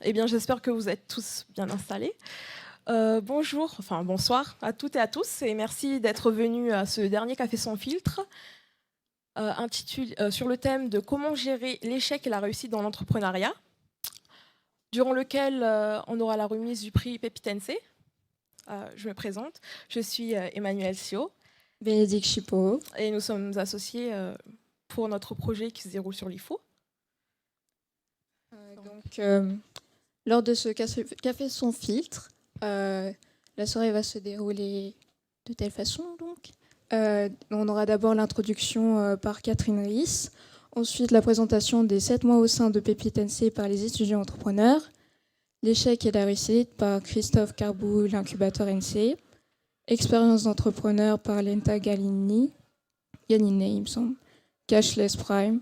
Eh bien, j'espère que vous êtes tous bien installés. Bonsoir à toutes et à tous, et merci d'être venus à ce dernier Café sans filtre, sur le thème de comment gérer l'échec et la réussite dans l'entrepreneuriat, durant lequel on aura la remise du prix Pépitense. Je me présente, je suis Emmanuelle Sio. Bénédicte Chipot. Et nous sommes associés pour notre projet qui se déroule sur l'IFO. Lors de ce café sans filtre, la soirée va se dérouler de telle façon. On aura d'abord l'introduction par Catherine Ries, ensuite la présentation des 7 mois au sein de Pépitense par les étudiants entrepreneurs, l'échec et la réussite par Christophe Carbou, l'incubateur NC, expérience d'entrepreneur par Lenta Yaniné, il me semble, Cashless Prime.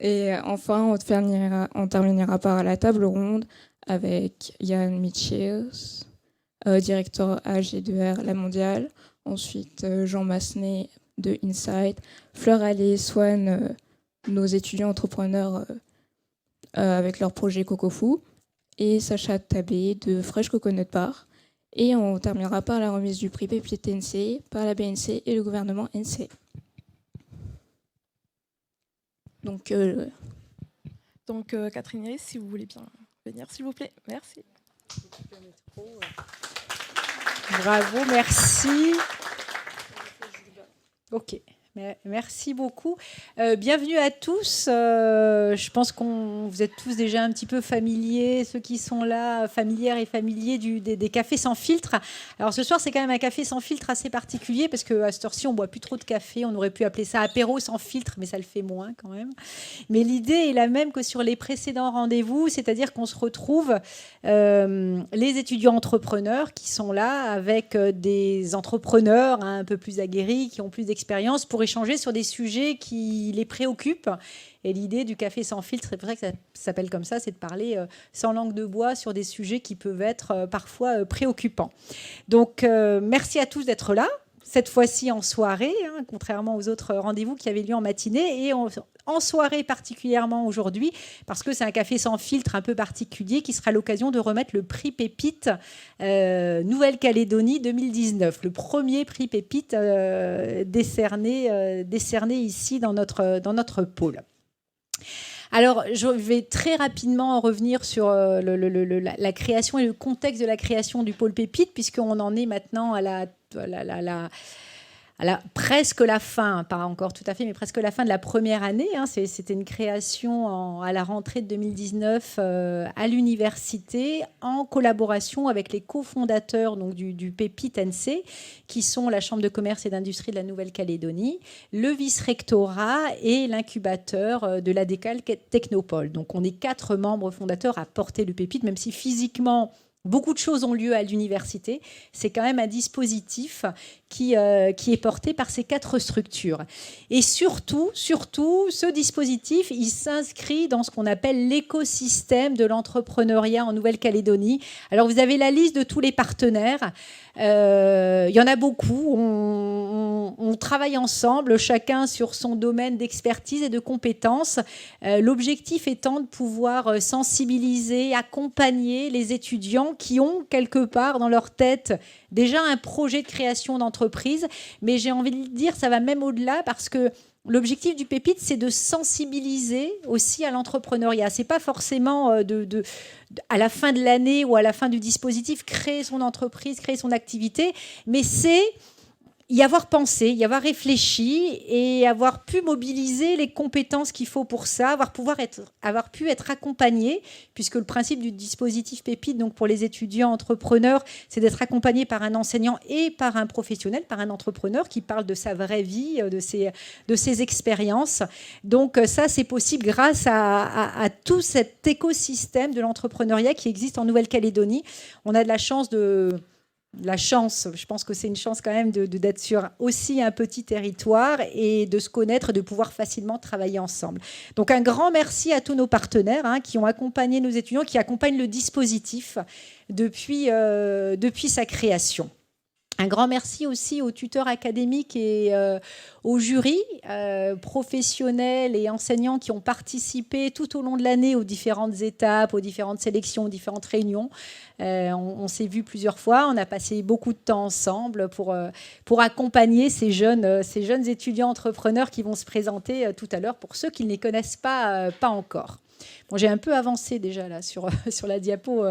Et enfin, on terminera par la table ronde avec Yann Mitchell, directeur AG2R La Mondiale. Ensuite, Jean Massenet de Insight, Fleur Allais, Swan, nos étudiants entrepreneurs avec leur projet Cocofou, et Sacha Tabé de Fresh Coconut Bar. Et on terminera par la remise du prix Pépitense par la BNC et le gouvernement NC. Donc, Catherine Iris, si vous voulez bien venir, s'il vous plaît. Merci. Bravo, merci. Ok. Merci beaucoup. Bienvenue à tous. Je pense que vous êtes tous déjà un petit peu familiers, ceux qui sont là, familières et familiers des cafés sans filtre. Alors ce soir, c'est quand même un café sans filtre assez particulier parce qu'à cette heure-ci, on ne boit plus trop de café. On aurait pu appeler ça apéro sans filtre, mais ça le fait moins quand même. Mais l'idée est la même que sur les précédents rendez-vous, c'est-à-dire qu'on se retrouve les étudiants entrepreneurs qui sont là avec des entrepreneurs un peu plus aguerris, qui ont plus d'expérience pour échanger sur des sujets qui les préoccupent. Et l'idée du café sans filtre, c'est pour ça que ça s'appelle comme ça, c'est de parler sans langue de bois sur des sujets qui peuvent être parfois préoccupants. Donc, merci à tous d'être là, cette fois-ci en soirée, contrairement aux autres rendez-vous qui avaient lieu en matinée, et en soirée particulièrement aujourd'hui, parce que c'est un café sans filtre un peu particulier qui sera l'occasion de remettre le prix Pépite Nouvelle-Calédonie 2019, le premier prix Pépite décerné ici dans notre pôle. Alors, je vais très rapidement revenir sur la création et le contexte de la création du pôle Pépite, puisqu'on en est maintenant à presque la fin, pas encore tout à fait, mais presque la fin de la première année. C'était une création à la rentrée de 2019 à l'université, en collaboration avec les cofondateurs donc, du Pépite NC, qui sont la Chambre de commerce et d'industrie de la Nouvelle-Calédonie, le vice-rectorat et l'incubateur de l'ADECAL Technopole. Donc on est 4 membres fondateurs à porter le Pépite, même si physiquement beaucoup de choses ont lieu à l'université. C'est quand même un dispositif qui est porté par ces 4 structures. Et surtout, ce dispositif, il s'inscrit dans ce qu'on appelle l'écosystème de l'entrepreneuriat en Nouvelle-Calédonie. Alors, vous avez la liste de tous les partenaires. Il y en a beaucoup. On travaille ensemble, chacun sur son domaine d'expertise et de compétences. L'objectif étant de pouvoir sensibiliser, accompagner les étudiants qui ont quelque part dans leur tête déjà un projet de création d'entreprise. Mais j'ai envie de dire, ça va même au-delà parce que l'objectif du Pépite, c'est de sensibiliser aussi à l'entrepreneuriat. C'est pas forcément à la fin de l'année ou à la fin du dispositif créer son entreprise, créer son activité, mais c'est y avoir pensé, y avoir réfléchi et avoir pu mobiliser les compétences qu'il faut pour ça, avoir pu être accompagné, puisque le principe du dispositif Pépite, donc pour les étudiants entrepreneurs, c'est d'être accompagné par un enseignant et par un professionnel, par un entrepreneur qui parle de sa vraie vie, de ses expériences. Donc ça, c'est possible grâce à tout cet écosystème de l'entrepreneuriat qui existe en Nouvelle-Calédonie. On a de la chance je pense que c'est une chance quand même d'être sur aussi un petit territoire et de se connaître, de pouvoir facilement travailler ensemble. Donc un grand merci à tous nos partenaires qui ont accompagné nos étudiants, qui accompagnent le dispositif depuis sa création. Un grand merci aussi aux tuteurs académiques et aux jurys professionnels et enseignants qui ont participé tout au long de l'année aux différentes étapes, aux différentes sélections, aux différentes réunions. On s'est vu plusieurs fois, on a passé beaucoup de temps ensemble pour accompagner ces jeunes étudiants entrepreneurs qui vont se présenter tout à l'heure pour ceux qui ne les connaissent pas encore. Bon, j'ai un peu avancé déjà là sur la diapo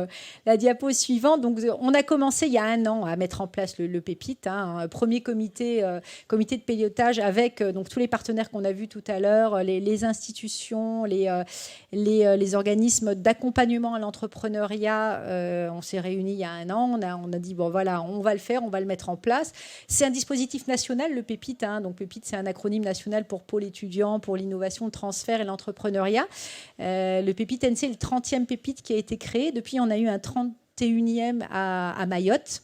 suivante. Donc, on a commencé il y a 1 an à mettre en place le Pépite, un premier comité de pilotage avec donc tous les partenaires qu'on a vus tout à l'heure, les institutions, les organismes d'accompagnement à l'entrepreneuriat. On s'est réunis il y a 1 an. On a dit bon voilà, on va le faire, on va le mettre en place. C'est un dispositif national, le Pépite. Donc Pépite, c'est un acronyme national pour pôle étudiant, pour l'innovation, le transfert et l'entrepreneuriat. Le Pépite NC est le 30e Pépite qui a été créé. Depuis, on a eu un 31e à Mayotte.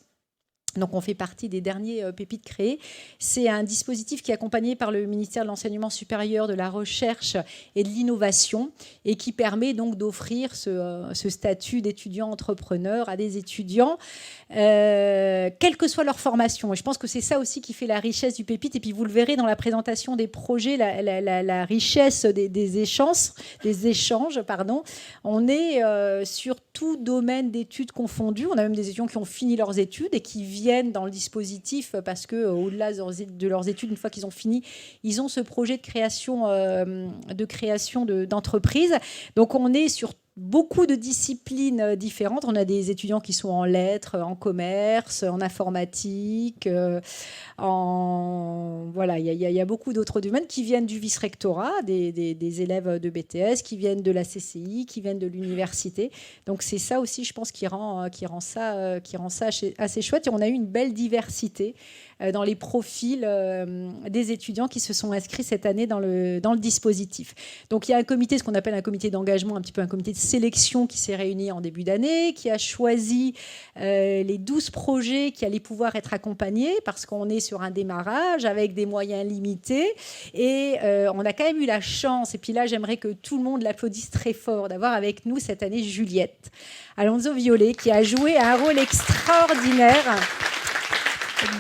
Donc, on fait partie des derniers pépites créés. C'est un dispositif qui est accompagné par le ministère de l'Enseignement supérieur, de la Recherche et de l'Innovation et qui permet donc d'offrir ce statut d'étudiant entrepreneur à des étudiants, quelle que soit leur formation. Et je pense que c'est ça aussi qui fait la richesse du Pépite. Et puis, vous le verrez dans la présentation des projets, la richesse des échanges. On est sur tout domaine d'études confondues. On a même des étudiants qui ont fini leurs études et qui viennent dans le dispositif parce qu'au-delà de leurs études, une fois qu'ils ont fini, ils ont ce projet de création d'entreprise. Donc, on est sur beaucoup de disciplines différentes. On a des étudiants qui sont en lettres, en commerce, en informatique, voilà, il y a beaucoup d'autres domaines qui viennent du vice-rectorat, des élèves de BTS, qui viennent de la CCI, qui viennent de l'université. Donc c'est ça aussi, je pense, qui rend ça assez chouette. Et on a eu une belle diversité dans les profils des étudiants qui se sont inscrits cette année dans le dispositif. Donc il y a un comité, ce qu'on appelle un comité d'engagement, un petit peu un comité de sélection qui s'est réuni en début d'année, qui a choisi les 12 projets qui allaient pouvoir être accompagnés parce qu'on est sur un démarrage avec des moyens limités et on a quand même eu la chance, et puis là j'aimerais que tout le monde l'applaudisse très fort, d'avoir avec nous cette année Juliette Alonso-Violet qui a joué un rôle extraordinaire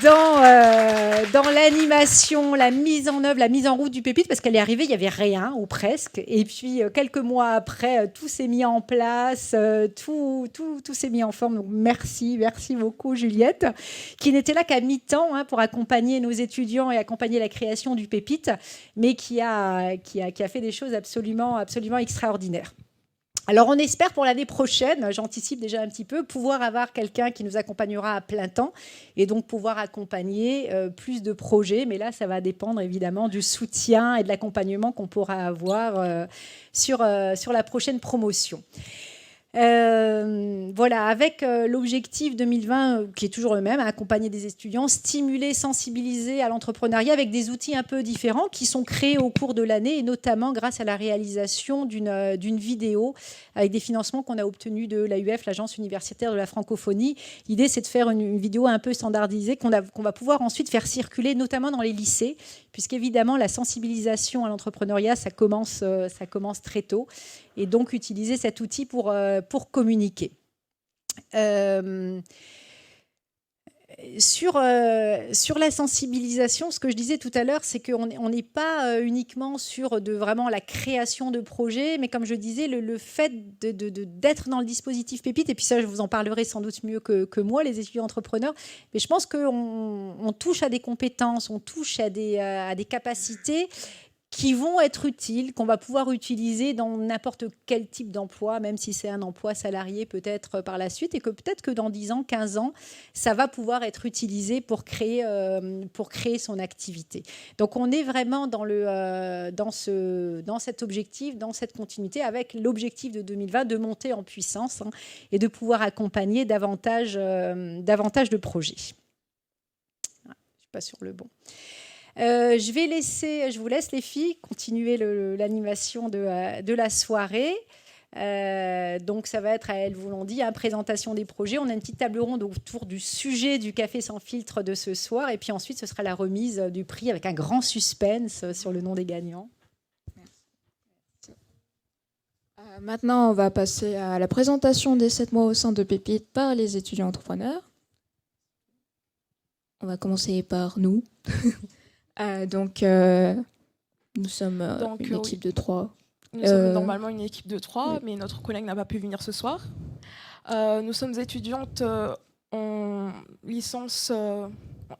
dans l'animation, la mise en œuvre, la mise en route du Pépite, parce qu'elle est arrivée, il n'y avait rien, ou presque. Et puis, quelques mois après, tout s'est mis en place, tout s'est mis en forme. Donc, merci beaucoup, Juliette, qui n'était là qu'à mi-temps pour accompagner nos étudiants et accompagner la création du Pépite, mais qui a fait des choses absolument extraordinaires. Alors, on espère pour l'année prochaine, j'anticipe déjà un petit peu, pouvoir avoir quelqu'un qui nous accompagnera à plein temps et donc pouvoir accompagner plus de projets. Mais là, ça va dépendre évidemment du soutien et de l'accompagnement qu'on pourra avoir sur la prochaine promotion. Voilà, avec l'objectif 2020 qui est toujours le même, accompagner des étudiants, stimuler, sensibiliser à l'entrepreneuriat avec des outils un peu différents qui sont créés au cours de l'année et notamment grâce à la réalisation d'une vidéo avec des financements qu'on a obtenus de l'AUF, l'Agence universitaire de la francophonie. L'idée, c'est de faire une vidéo un peu standardisée qu'on va pouvoir ensuite faire circuler, notamment dans les lycées, puisqu'évidemment, la sensibilisation à l'entrepreneuriat, ça commence très tôt. Et donc, utiliser cet outil pour communiquer. Sur la sensibilisation, ce que je disais tout à l'heure, c'est qu'on n'est pas uniquement sur vraiment la création de projets, mais comme je disais, le fait d'être dans le dispositif Pépite, et puis ça, je vous en parlerai sans doute mieux que moi, les étudiants entrepreneurs, mais je pense qu'on touche à des compétences, on touche à des capacités qui vont être utiles, qu'on va pouvoir utiliser dans n'importe quel type d'emploi, même si c'est un emploi salarié peut-être par la suite, et que peut-être que dans 10 ans, 15 ans, ça va pouvoir être utilisé pour créer son activité. Donc on est vraiment dans cet objectif, dans cette continuité, avec l'objectif de 2020 de monter en puissance et de pouvoir accompagner davantage de projets. Je ne suis pas sur le bon. Je vous laisse les filles continuer l'animation de la soirée. Donc ça va être, à elles vous l'ont dit, présentation des projets. On a une petite table ronde autour du sujet du café sans filtre de ce soir. Et puis ensuite, ce sera la remise du prix avec un grand suspense sur le nom des gagnants. Merci. Maintenant, on va passer à la présentation des 7 mois au sein de Pépite par les étudiants entrepreneurs. On va commencer par nous. Donc, nous sommes une équipe de 3. Nous sommes normalement une équipe de 3, oui. mais notre collègue n'a pas pu venir ce soir. Nous sommes étudiantes en licence en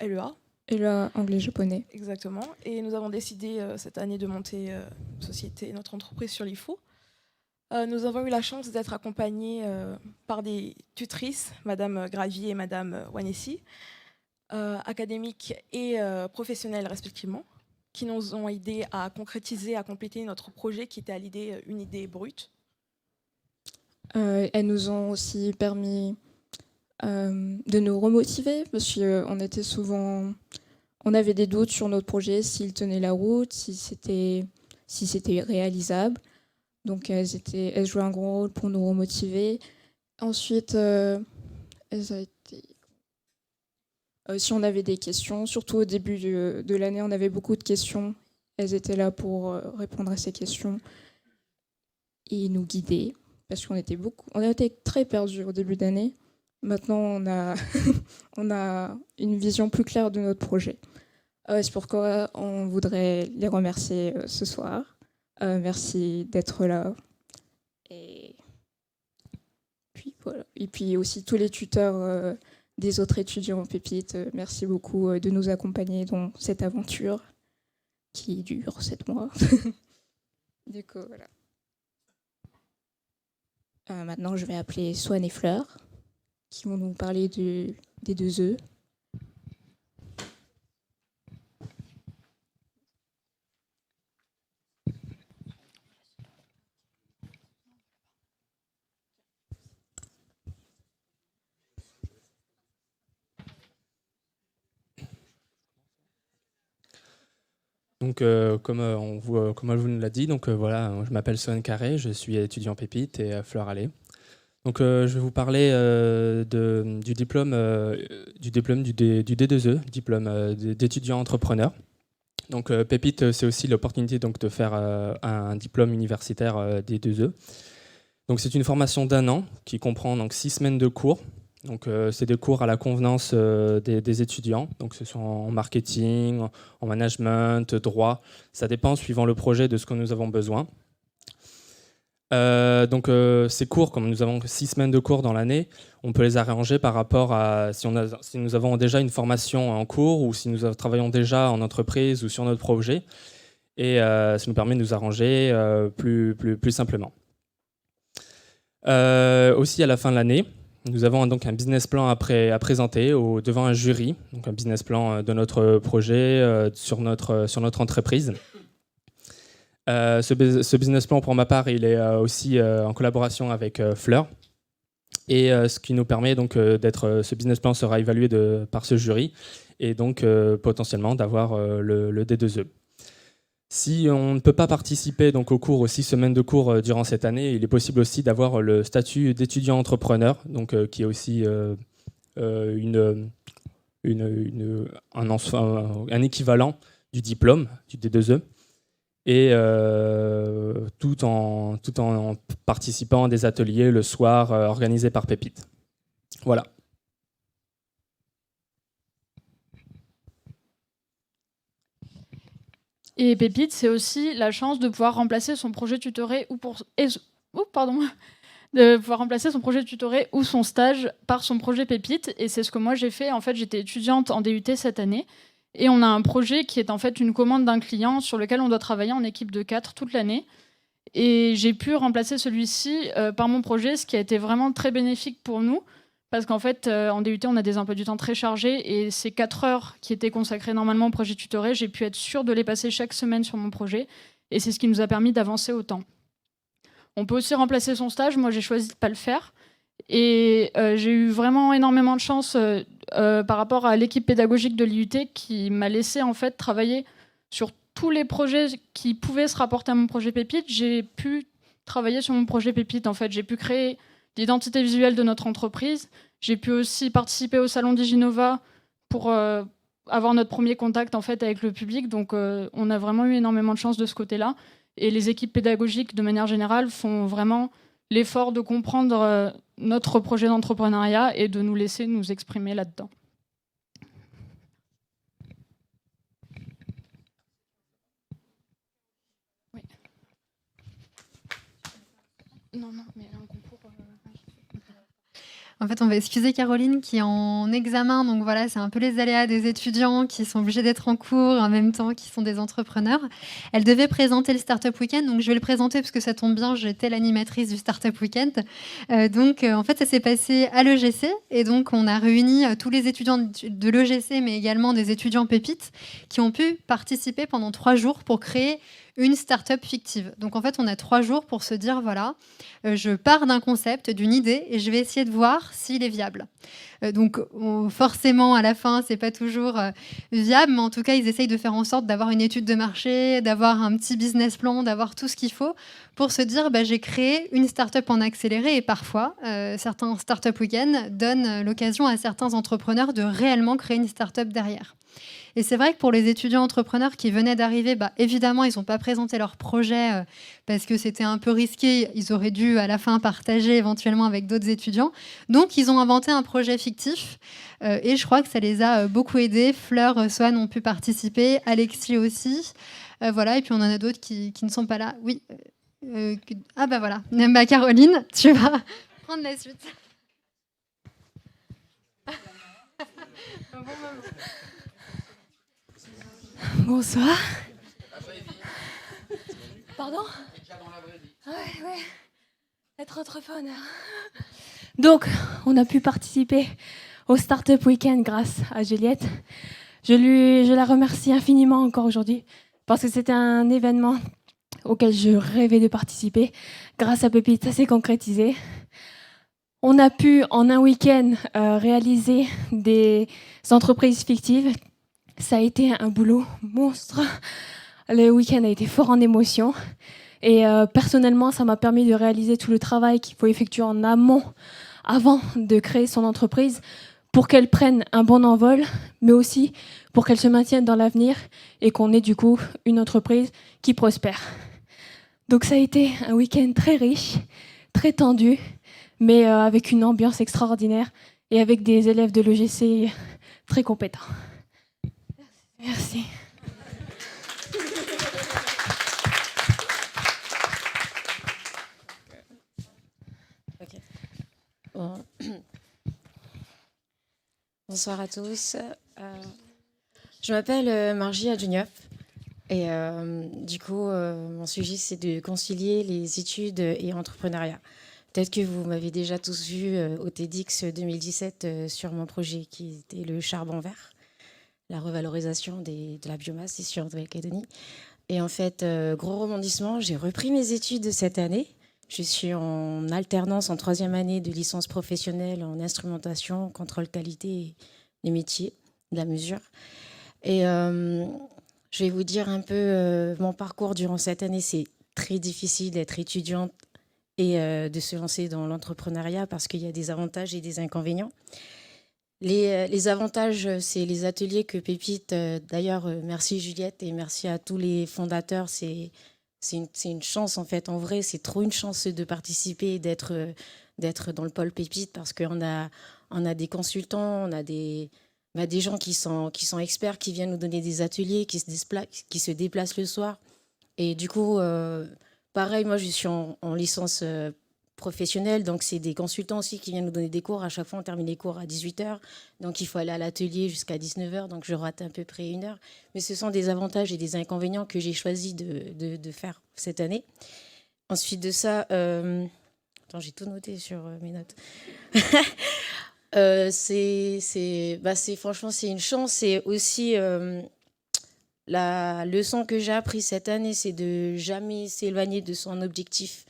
LEA. LEA, anglais-japonais. Exactement. Et nous avons décidé cette année de monter notre entreprise sur l'IFO. Nous avons eu la chance d'être accompagnés par des tutrices, Madame Gravier et Madame Wanessi, académiques et professionnelles respectivement, qui nous ont aidés à concrétiser, à compléter notre projet qui était une idée brute. Elles nous ont aussi permis de nous remotiver parce on avait des doutes sur notre projet, s'il tenait la route, si c'était réalisable. Donc elles jouaient un gros rôle pour nous remotiver. Ensuite, si on avait des questions, surtout au début de l'année, on avait beaucoup de questions. Elles étaient là pour répondre à ces questions et nous guider, parce qu'on était très perdus au début d'année. Maintenant, on a une vision plus claire de notre projet. C'est pourquoi on voudrait les remercier ce soir. Merci d'être là. Et puis aussi tous les tuteurs des autres étudiants en Pépite, merci beaucoup de nous accompagner dans cette aventure qui dure 7 mois. Du coup, voilà. Maintenant, je vais appeler Swan et Fleur, qui vont nous parler des 2 œufs. Donc, comme elle vous l'a dit, voilà, je m'appelle Swan Carré, je suis étudiant Pépite et Fleur Allais. Donc, je vais vous parler du diplôme du D2E, diplôme d'étudiant entrepreneur. Donc, Pépite, c'est aussi l'opportunité donc de faire un diplôme universitaire D2E. Donc, c'est une formation d'1 an qui comprend donc 6 semaines de cours. Donc, c'est des cours à la convenance des étudiants. Donc, ce sont en marketing, en management, droit. Ça dépend suivant le projet de ce que nous avons besoin. Ces cours, comme nous avons 6 semaines de cours dans l'année, on peut les arranger par rapport à si nous avons déjà une formation en cours ou si nous travaillons déjà en entreprise ou sur notre projet. Et ça nous permet de nous arranger plus simplement. Aussi, à la fin de l'année, nous avons donc un business plan à présenter devant un jury, donc un business plan de notre projet sur notre entreprise. Ce business plan, pour ma part, il est aussi en collaboration avec Fleur. Et ce qui nous permet donc ce business plan sera évalué par ce jury et donc potentiellement d'avoir le D2E. Si on ne peut pas participer donc aux 6 semaines de cours durant cette année, il est possible aussi d'avoir le statut d'étudiant entrepreneur, donc qui est aussi un équivalent du diplôme du D2E, et tout en participant à des ateliers le soir organisés par Pépite. Voilà. Et Pépite, c'est aussi la chance de pouvoir remplacer son projet tutoré de pouvoir remplacer son projet tutoré ou son stage par son projet Pépite. Et c'est ce que moi j'ai fait. En fait, j'étais étudiante en DUT cette année. Et on a un projet qui est en fait une commande d'un client sur lequel on doit travailler en équipe de 4 toute l'année. Et j'ai pu remplacer celui-ci par mon projet, ce qui a été vraiment très bénéfique pour nous. Parce qu'en fait, en DUT, on a des emplois du temps très chargés et ces 4 heures qui étaient consacrées normalement au projet tutoré, j'ai pu être sûre de les passer chaque semaine sur mon projet et c'est ce qui nous a permis d'avancer autant. On peut aussi remplacer son stage, moi j'ai choisi de ne pas le faire et j'ai eu vraiment énormément de chance par rapport à l'équipe pédagogique de l'IUT qui m'a laissé en fait travailler sur tous les projets qui pouvaient se rapporter à mon projet Pépite. J'ai pu travailler sur mon projet Pépite en fait, j'ai pu créer l'identité visuelle de notre entreprise. J'ai pu aussi participer au salon Diginova pour avoir notre premier contact en fait, avec le public. Donc on a vraiment eu énormément de chance de ce côté-là. Et les équipes pédagogiques, de manière générale, font vraiment l'effort de comprendre notre projet d'entrepreneuriat et de nous laisser nous exprimer là-dedans. Non, mais un concours. En fait, on va excuser Caroline qui est en examen. Donc voilà, c'est un peu les aléas des étudiants qui sont obligés d'être en cours en même temps, qui sont des entrepreneurs. Elle devait présenter le Startup Weekend. Donc je vais le présenter parce que ça tombe bien, j'étais l'animatrice du Startup Weekend. En fait, ça s'est passé à l'EGC. Et donc, on a réuni tous les étudiants de l'EGC, mais également des étudiants pépites qui ont pu participer pendant 3 jours pour créer une start-up fictive. Donc en fait, on a 3 jours pour se dire, voilà, je pars d'un concept, d'une idée, et je vais essayer de voir s'il est viable. Forcément, à la fin, c'est pas toujours viable, mais en tout cas, ils essayent de faire en sorte d'avoir une étude de marché, d'avoir un petit business plan, d'avoir tout ce qu'il faut pour se dire, j'ai créé une start-up en accéléré. Et parfois, certains start-up week-ends donnent l'occasion à certains entrepreneurs de réellement créer une start-up derrière. Et c'est vrai que pour les étudiants entrepreneurs qui venaient d'arriver, évidemment, ils n'ont pas présenté leur projet parce que c'était un peu risqué. Ils auraient dû à la fin partager éventuellement avec d'autres étudiants. Donc, ils ont inventé un projet fictif et je crois que ça les a beaucoup aidés. Fleur, Swan ont pu participer, Alexis aussi. Voilà, et puis on en a d'autres qui ne sont pas là. Oui. Voilà. Caroline, tu vas prendre la suite. Bonsoir. Pardon ? Ouais. Être entrepreneur. Donc, on a pu participer au Startup Weekend grâce à Juliette. Je la remercie infiniment encore aujourd'hui parce que c'était un événement auquel je rêvais de participer. Grâce à Pépite, ça s'est concrétisé. On a pu, en un week-end, réaliser des entreprises fictives. Ça a été un boulot monstre. Le week-end a été fort en émotion. Et personnellement, ça m'a permis de réaliser tout le travail qu'il faut effectuer en amont avant de créer son entreprise pour qu'elle prenne un bon envol, mais aussi pour qu'elle se maintienne dans l'avenir et qu'on ait du coup une entreprise qui prospère. Donc ça a été un week-end très riche, très tendu, mais avec une ambiance extraordinaire et avec des élèves de l'EGC très compétents. Merci. Okay. Bon. Bonsoir à tous. Je m'appelle Margie Adjuniop et mon sujet c'est de concilier les études et l'entrepreneuriat. Peut-être que vous m'avez déjà tous vu au TEDx 2017 sur mon projet qui était le charbon vert, la revalorisation de la biomasse ici en Nouvelle-Calédonie. Et en fait, gros rebondissement, j'ai repris mes études cette année. Je suis en alternance en 3e année de licence professionnelle en instrumentation, contrôle qualité et les métiers de la mesure. Et je vais vous dire un peu mon parcours durant cette année. C'est très difficile d'être étudiante et de se lancer dans l'entrepreneuriat parce qu'il y a des avantages et des inconvénients. Les avantages, c'est les ateliers que Pépite, d'ailleurs, merci Juliette et merci à tous les fondateurs. C'est une chance, en fait. En vrai, c'est trop une chance de participer et d'être dans le pôle Pépite parce qu'on a des consultants, on a des gens qui sont experts, qui viennent nous donner des ateliers, qui se déplacent le soir. Et du coup, pareil, moi, je suis en licence professionnelle, donc c'est des consultants aussi qui viennent nous donner des cours. À chaque fois, on termine les cours à 18h, donc il faut aller à l'atelier jusqu'à 19h, donc je rate à peu près 1 heure. Mais ce sont des avantages et des inconvénients que j'ai choisi de faire cette année. Ensuite de ça, j'ai tout noté sur mes notes. Franchement, c'est une chance. C'est aussi la leçon que j'ai apprise cette année, c'est de jamais s'éloigner de son objectif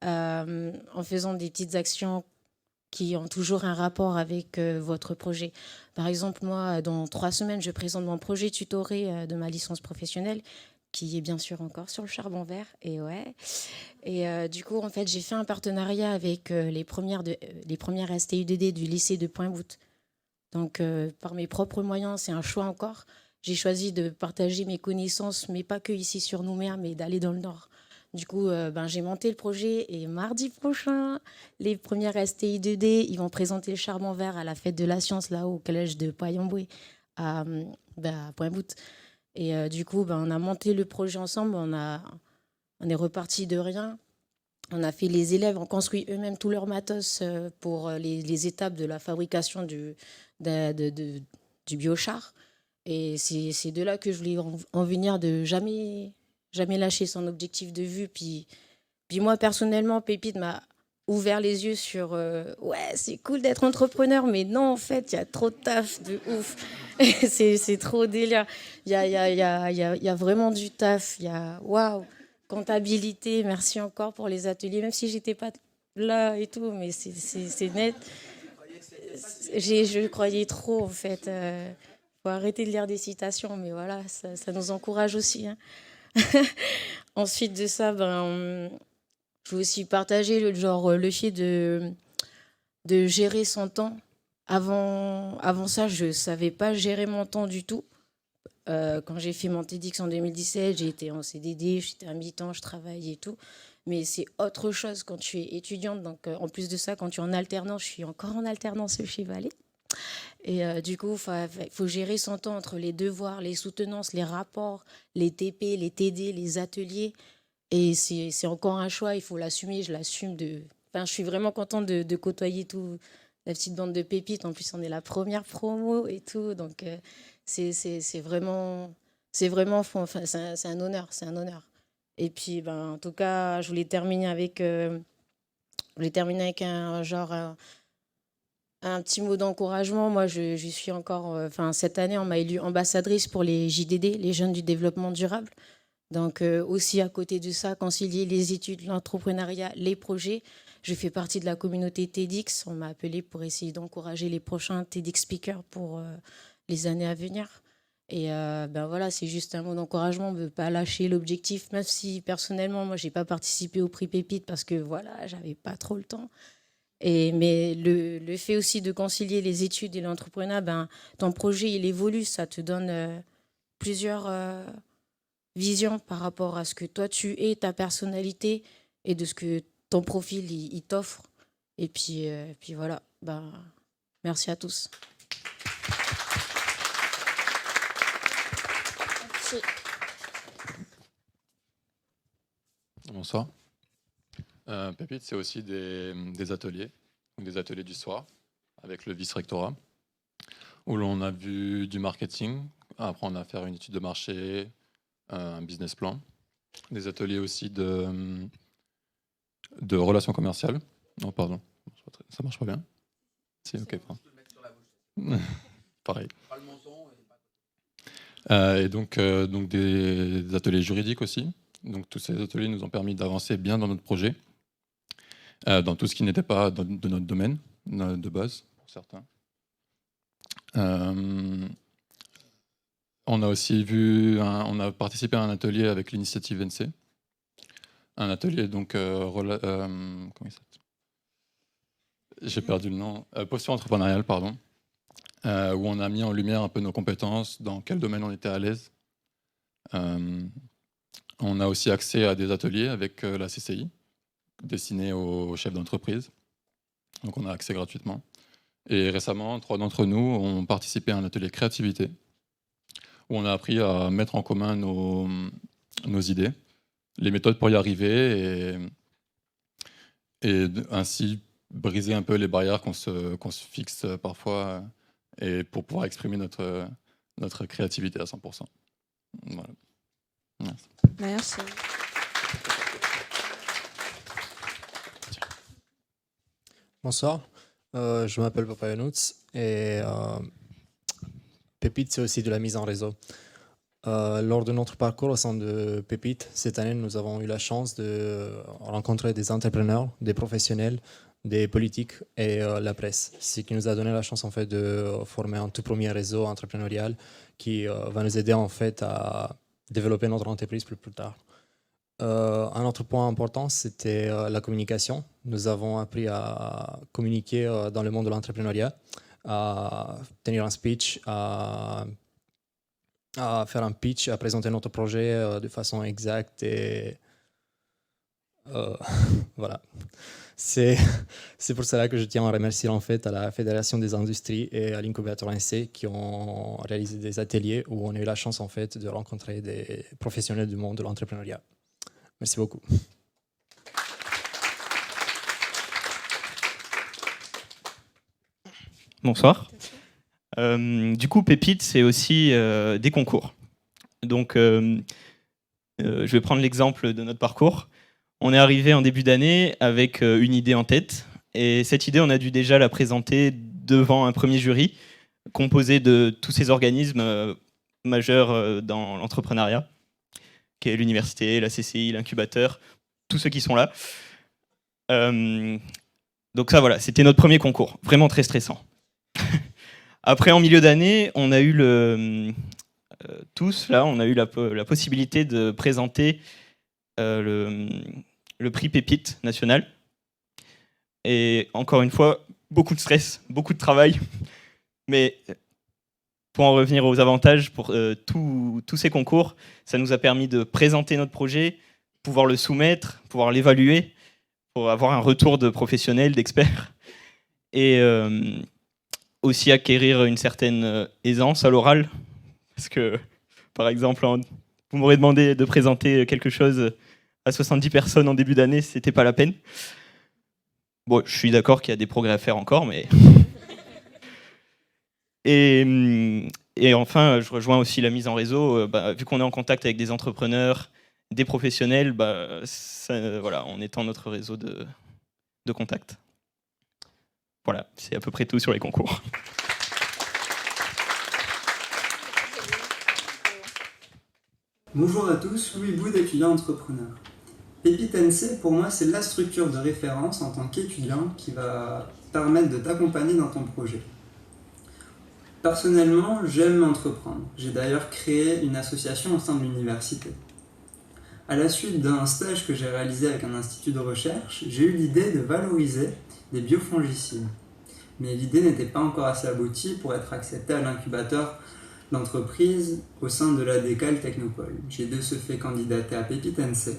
en faisant des petites actions qui ont toujours un rapport avec votre projet. Par exemple, moi, dans 3 semaines, je présente mon projet tutoré de ma licence professionnelle, qui est bien sûr encore sur le charbon vert. Et ouais. Et du coup, en fait, j'ai fait un partenariat avec les premières STUDD du lycée de Pointe-Boute. Donc, par mes propres moyens, c'est un choix encore. J'ai choisi de partager mes connaissances, mais pas que ici sur Nouméa, mais d'aller dans le Nord. Du coup, j'ai monté le projet et mardi prochain, les premières STI2D, ils vont présenter le charbon vert à la fête de la science là au collège de Payamboué à Pointe-Boute. Et du coup, on a monté le projet ensemble, on est reparti de rien. les élèves ont construit eux-mêmes tout leur matos pour les étapes de la fabrication du biochar. Et c'est de là que je voulais en venir, de jamais lâcher son objectif de vue. Puis moi, personnellement, Pépite m'a ouvert les yeux sur ouais, c'est cool d'être entrepreneur, mais non, en fait, il y a trop de taf, de ouf. c'est trop délire. Il y a vraiment du taf. Il y a waouh, comptabilité. Merci encore pour les ateliers, même si j'étais pas là et tout, mais c'est net. Je croyais trop, en fait. Faut arrêter de lire des citations, mais voilà, ça nous encourage aussi. Hein. Ensuite de ça, je veux aussi partager le fait de gérer son temps. Avant ça, je ne savais pas gérer mon temps du tout. Quand j'ai fait mon TEDx en 2017, j'ai été en CDD, j'étais à mi-temps, je travaillais et tout. Mais c'est autre chose quand tu es étudiante. Donc, en plus de ça, quand tu es en alternance, je suis encore en alternance chez Vallée. Et du coup, il faut gérer son temps entre les devoirs, les soutenances, les rapports, les TP, les TD, les ateliers. Et c'est encore un choix, il faut l'assumer, je l'assume. Enfin, je suis vraiment contente de côtoyer tout la petite bande de pépites. En plus, on est la première promo et tout. Donc, c'est vraiment enfin, c'est un honneur, c'est un honneur. Et puis, en tout cas, je voulais terminer avec un petit mot d'encouragement. Moi, je suis encore... cette année, on m'a élue ambassadrice pour les JDD, les Jeunes du Développement Durable. Donc, aussi, à côté de ça, concilier les études, l'entrepreneuriat, les projets. Je fais partie de la communauté TEDx. On m'a appelée pour essayer d'encourager les prochains TEDx speakers pour les années à venir. Et voilà, c'est juste un mot d'encouragement, de ne pas lâcher l'objectif, même si, personnellement, moi, je n'ai pas participé au prix Pépite parce que, voilà, je n'avais pas trop le temps. Mais le fait aussi de concilier les études et l'entrepreneuriat, ton projet, il évolue, ça te donne plusieurs visions par rapport à ce que toi, tu es, ta personnalité, et de ce que ton profil, il t'offre. Et puis voilà, merci à tous. Merci. Bonsoir. Pépite, c'est aussi des ateliers, des ateliers du soir avec le vice-rectorat, où l'on a vu du marketing, après on a fait une étude de marché, un business plan, des ateliers aussi de relations commerciales. Non, pardon, ça marche pas bien. Si, ok. Pareil. Et donc des ateliers juridiques aussi. Donc tous ces ateliers nous ont permis d'avancer bien dans notre projet. Dans tout ce qui n'était pas de notre domaine de base, pour certains. On a aussi on a participé à un atelier avec l'initiative NC. Un atelier, donc, comment il s'appelle ? J'ai perdu le nom. Posture entrepreneuriale, pardon. Où on a mis en lumière un peu nos compétences, dans quel domaine on était à l'aise. On a aussi accès à des ateliers avec la CCI, destinés aux chefs d'entreprise. Donc on a accès gratuitement. Et récemment, 3 d'entre nous ont participé à un atelier créativité, où on a appris à mettre en commun nos idées, les méthodes pour y arriver, et ainsi briser un peu les barrières qu'on se fixe parfois, et pour pouvoir exprimer notre créativité à 100%. Voilà. Merci. Merci. Bonsoir, je m'appelle Papayanoutz et Pépite, c'est aussi de la mise en réseau. Lors de notre parcours au sein de Pépite, cette année, nous avons eu la chance de rencontrer des entrepreneurs, des professionnels, des politiques et la presse. Ce qui nous a donné la chance en fait, de former un tout premier réseau entrepreneurial qui va nous aider en fait, à développer notre entreprise plus tard. Un autre point important, c'était la communication. Nous avons appris à communiquer dans le monde de l'entrepreneuriat, à tenir un speech, à faire un pitch, à présenter notre projet de façon exacte. Et voilà. C'est pour cela que je tiens à remercier en fait, à la Fédération des industries et à l'incubateur NC qui ont réalisé des ateliers où on a eu la chance en fait, de rencontrer des professionnels du monde de l'entrepreneuriat. Merci beaucoup. Bonsoir. Du coup, Pépite, c'est aussi des concours. Donc, je vais prendre l'exemple de notre parcours. On est arrivé en début d'année avec une idée en tête. Et cette idée, on a dû déjà la présenter devant un premier jury composé de tous ces organismes majeurs dans l'entrepreneuriat, qui est l'université, la CCI, l'incubateur, tous ceux qui sont là. Donc ça, voilà, c'était notre premier concours, vraiment très stressant. Après, en milieu d'année, on a eu on a eu la possibilité de présenter le prix Pépite national. Et encore une fois, beaucoup de stress, beaucoup de travail. Mais pour en revenir aux avantages, pour tous ces concours, ça nous a permis de présenter notre projet, pouvoir le soumettre, pouvoir l'évaluer, pour avoir un retour de professionnels, d'experts. Et aussi acquérir une certaine aisance à l'oral. Parce que, par exemple, vous m'aurez demandé de présenter quelque chose à 70 personnes en début d'année, c'était pas la peine. Bon, je suis d'accord qu'il y a des progrès à faire encore, mais... Et enfin, je rejoins aussi la mise en réseau. Vu qu'on est en contact avec des entrepreneurs, des professionnels, voilà, on étend notre réseau de contacts. Voilà, c'est à peu près tout sur les concours. Bonjour à tous, Louis Boud, étudiant entrepreneur. Pépite NC, pour moi, c'est la structure de référence en tant qu'étudiant qui va permettre de t'accompagner dans ton projet. Personnellement, j'aime entreprendre. J'ai d'ailleurs créé une association au sein de l'université. À la suite d'un stage que j'ai réalisé avec un institut de recherche, j'ai eu l'idée de valoriser des biofongicides. Mais l'idée n'était pas encore assez aboutie pour être acceptée à l'incubateur d'entreprise au sein de l'ADECAL Technopole. J'ai de ce fait candidaté à Pépite NC.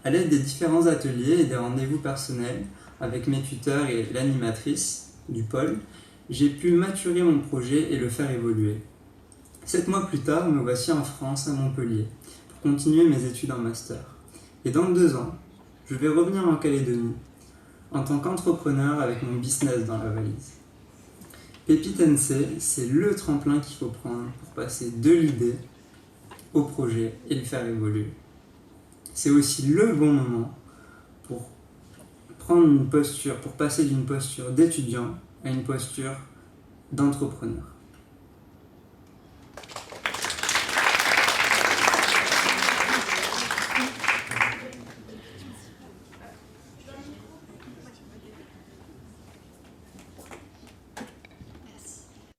À l'aide des différents ateliers et des rendez-vous personnels avec mes tuteurs et l'animatrice du pôle, j'ai pu maturer mon projet et le faire évoluer. 7 mois plus tard, me voici en France, à Montpellier, pour continuer mes études en master. Et dans 2 ans, je vais revenir en Calédonie, en tant qu'entrepreneur avec mon business dans la valise. Pépite NC, c'est le tremplin qu'il faut prendre pour passer de l'idée au projet et le faire évoluer. C'est aussi le bon moment pour prendre une posture, pour passer d'une posture d'étudiant à une posture d'entrepreneur.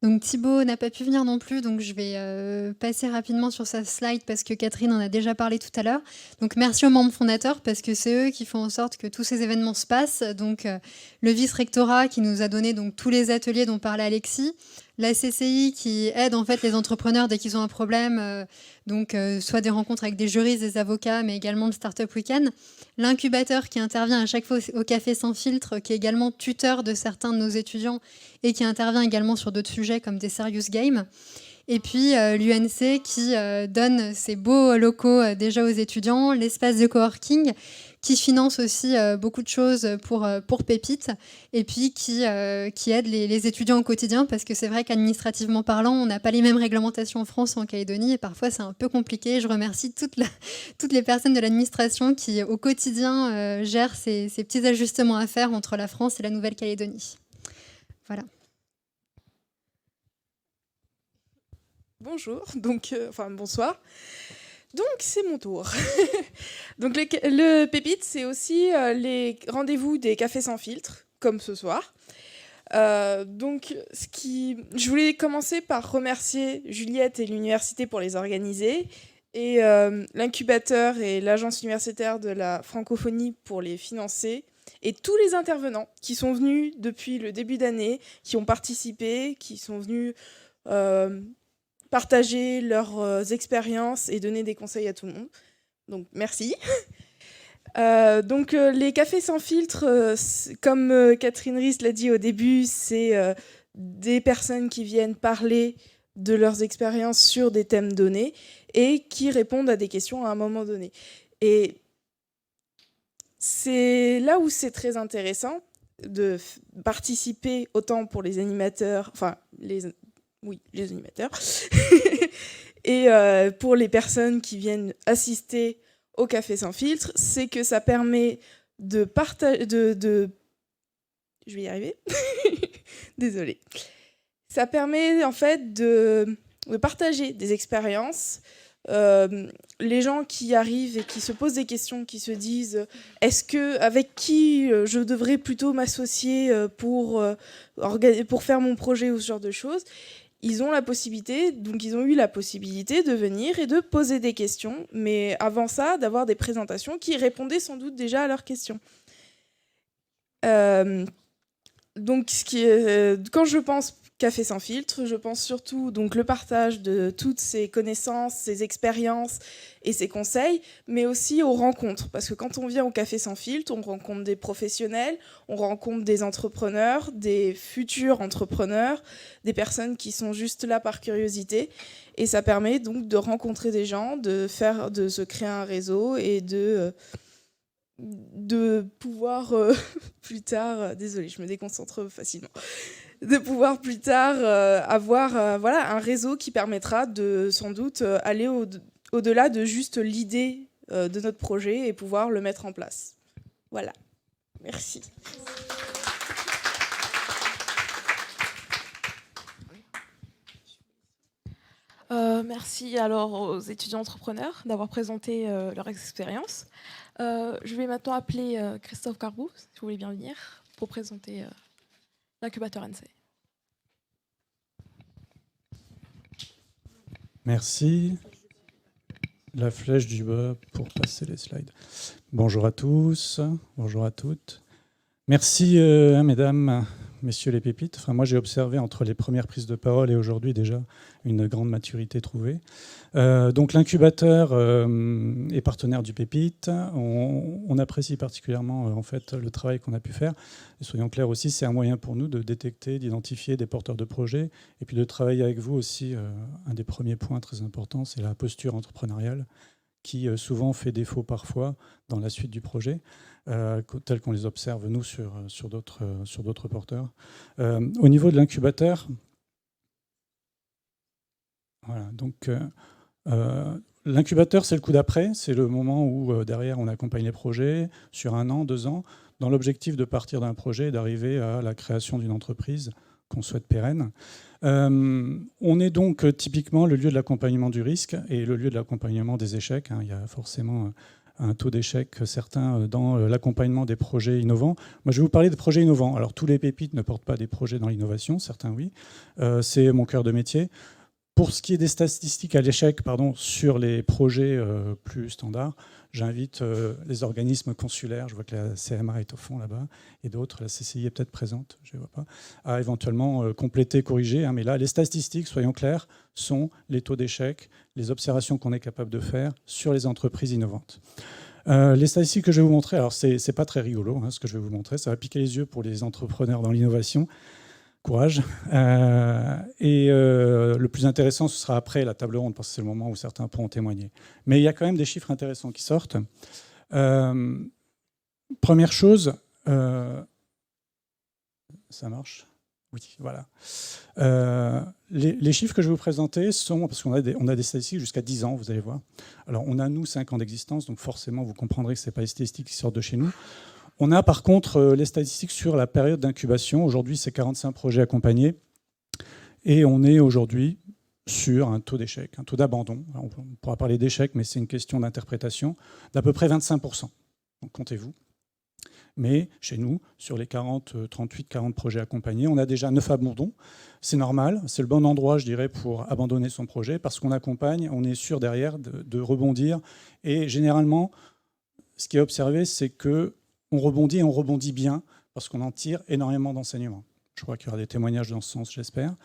Donc Thibaut n'a pas pu venir non plus, donc je vais passer rapidement sur sa slide parce que Catherine en a déjà parlé tout à l'heure. Donc merci aux membres fondateurs parce que c'est eux qui font en sorte que tous ces événements se passent. Donc le vice-rectorat qui nous a donné donc tous les ateliers dont parlait Alexis, la CCI qui aide en fait les entrepreneurs dès qu'ils ont un problème, soit des rencontres avec des juristes, des avocats, mais également le Startup Weekend. L'incubateur qui intervient à chaque fois au Café Sans Filtre, qui est également tuteur de certains de nos étudiants et qui intervient également sur d'autres sujets comme des serious games. Et puis l'UNC qui donne ses beaux locaux déjà aux étudiants, l'espace de coworking qui finance aussi beaucoup de choses pour Pépite et puis qui aide les étudiants au quotidien parce que c'est vrai qu'administrativement parlant, on n'a pas les mêmes réglementations en France ou en Calédonie et parfois c'est un peu compliqué. Je remercie toutes les personnes de l'administration qui au quotidien gèrent ces petits ajustements à faire entre la France et la Nouvelle-Calédonie. Voilà. Bonjour, bonsoir. Donc, c'est mon tour. Donc, le Pépite, c'est aussi les rendez-vous des cafés sans filtre, comme ce soir. Je voulais commencer par remercier Juliette et l'université pour les organiser, et l'incubateur et l'agence universitaire de la francophonie pour les financer, et tous les intervenants qui sont venus depuis le début d'année, qui ont participé, qui sont venus... partager leurs expériences et donner des conseils à tout le monde. Donc, merci. Les cafés sans filtre, comme Catherine Ries l'a dit au début, c'est des personnes qui viennent parler de leurs expériences sur des thèmes donnés et qui répondent à des questions à un moment donné. Et c'est là où c'est très intéressant, participer autant pour les animateurs, enfin les animateurs, et pour les personnes qui viennent assister au Café Sans Filtre, c'est que ça permet de partager, je vais y arriver, désolée. Ça permet en fait de partager des expériences. Les gens qui arrivent et qui se posent des questions, qui se disent avec qui je devrais plutôt m'associer pour faire mon projet ou ce genre de choses, ils ont eu la possibilité de venir et de poser des questions, mais avant ça, d'avoir des présentations qui répondaient sans doute déjà à leurs questions. Donc, quand je pense Café Sans Filtre, je pense surtout donc le partage de toutes ces connaissances, ces expériences et ces conseils, mais aussi aux rencontres. Parce que quand on vient au Café Sans Filtre, on rencontre des professionnels, on rencontre des entrepreneurs, des futurs entrepreneurs, des personnes qui sont juste là par curiosité. Et ça permet donc de rencontrer des gens, de se créer un réseau et de pouvoir plus tard, désolée, je me déconcentre facilement, de pouvoir plus tard avoir un réseau qui permettra de sans doute aller au-delà de juste l'idée de notre projet et pouvoir le mettre en place. Voilà, merci. Merci alors aux étudiants entrepreneurs d'avoir présenté leur expérience. Je vais maintenant appeler Christophe Carbou, si vous voulez bien venir, pour présenter l'incubateur NC. Merci. La flèche du bas pour passer les slides. Bonjour à tous, bonjour à toutes. Merci mesdames, messieurs les pépites. Enfin, moi j'ai observé entre les premières prises de parole et aujourd'hui déjà une grande maturité trouvée. Donc l'incubateur est partenaire du Pépite. On apprécie particulièrement en fait le travail qu'on a pu faire. Et soyons clairs aussi, c'est un moyen pour nous de détecter, d'identifier des porteurs de projets et puis de travailler avec vous aussi. Un des premiers points très importants, c'est la posture entrepreneuriale qui souvent fait défaut parfois dans la suite du projet, tels qu'on les observe nous sur d'autres porteurs. Au niveau de l'incubateur, voilà, donc l'incubateur, c'est le coup d'après, c'est le moment où derrière on accompagne les projets sur 1 an, 2 ans, dans l'objectif de partir d'un projet et d'arriver à la création d'une entreprise qu'on souhaite pérenne. On est donc typiquement le lieu de l'accompagnement du risque et le lieu de l'accompagnement des échecs. Il y a forcément un taux d'échec certain dans l'accompagnement des projets innovants. Moi, je vais vous parler de projets innovants. Alors, tous les pépites ne portent pas des projets dans l'innovation, certains oui. C'est mon cœur de métier. Pour ce qui est des statistiques à l'échec sur les projets plus standards, j'invite les organismes consulaires, je vois que la CMA est au fond là-bas, et d'autres, la CCI est peut-être présente, je ne vois pas, à éventuellement compléter, corriger. Mais là, les statistiques, soyons clairs, sont les taux d'échec, les observations qu'on est capable de faire sur les entreprises innovantes. Les statistiques que je vais vous montrer, alors c'est pas très rigolo ce que je vais vous montrer, ça va piquer les yeux pour les entrepreneurs dans l'innovation. Courage. Le plus intéressant, ce sera après la table ronde, parce que c'est le moment où certains pourront témoigner. Mais il y a quand même des chiffres intéressants qui sortent. Première chose, ça marche ? Oui, voilà. Les chiffres que je vais vous présenter sont, parce qu'on a des statistiques jusqu'à 10 ans, vous allez voir. Alors, on a, nous, 5 ans d'existence, donc forcément, vous comprendrez que ce n'est pas les statistiques qui sortent de chez nous. On a par contre les statistiques sur la période d'incubation. Aujourd'hui, c'est 45 projets accompagnés. Et on est aujourd'hui sur un taux d'échec, un taux d'abandon. On pourra parler d'échec, mais c'est une question d'interprétation, d'à peu près 25%. Donc comptez-vous. Mais chez nous, sur les 38-40 projets accompagnés, on a déjà 9 abandons. C'est normal, c'est le bon endroit, je dirais, pour abandonner son projet, parce qu'on accompagne, on est sûr derrière de rebondir. Et généralement, ce qui est observé, c'est que on rebondit et on rebondit bien parce qu'on en tire énormément d'enseignements. Je crois qu'il y aura des témoignages dans ce sens, j'espère.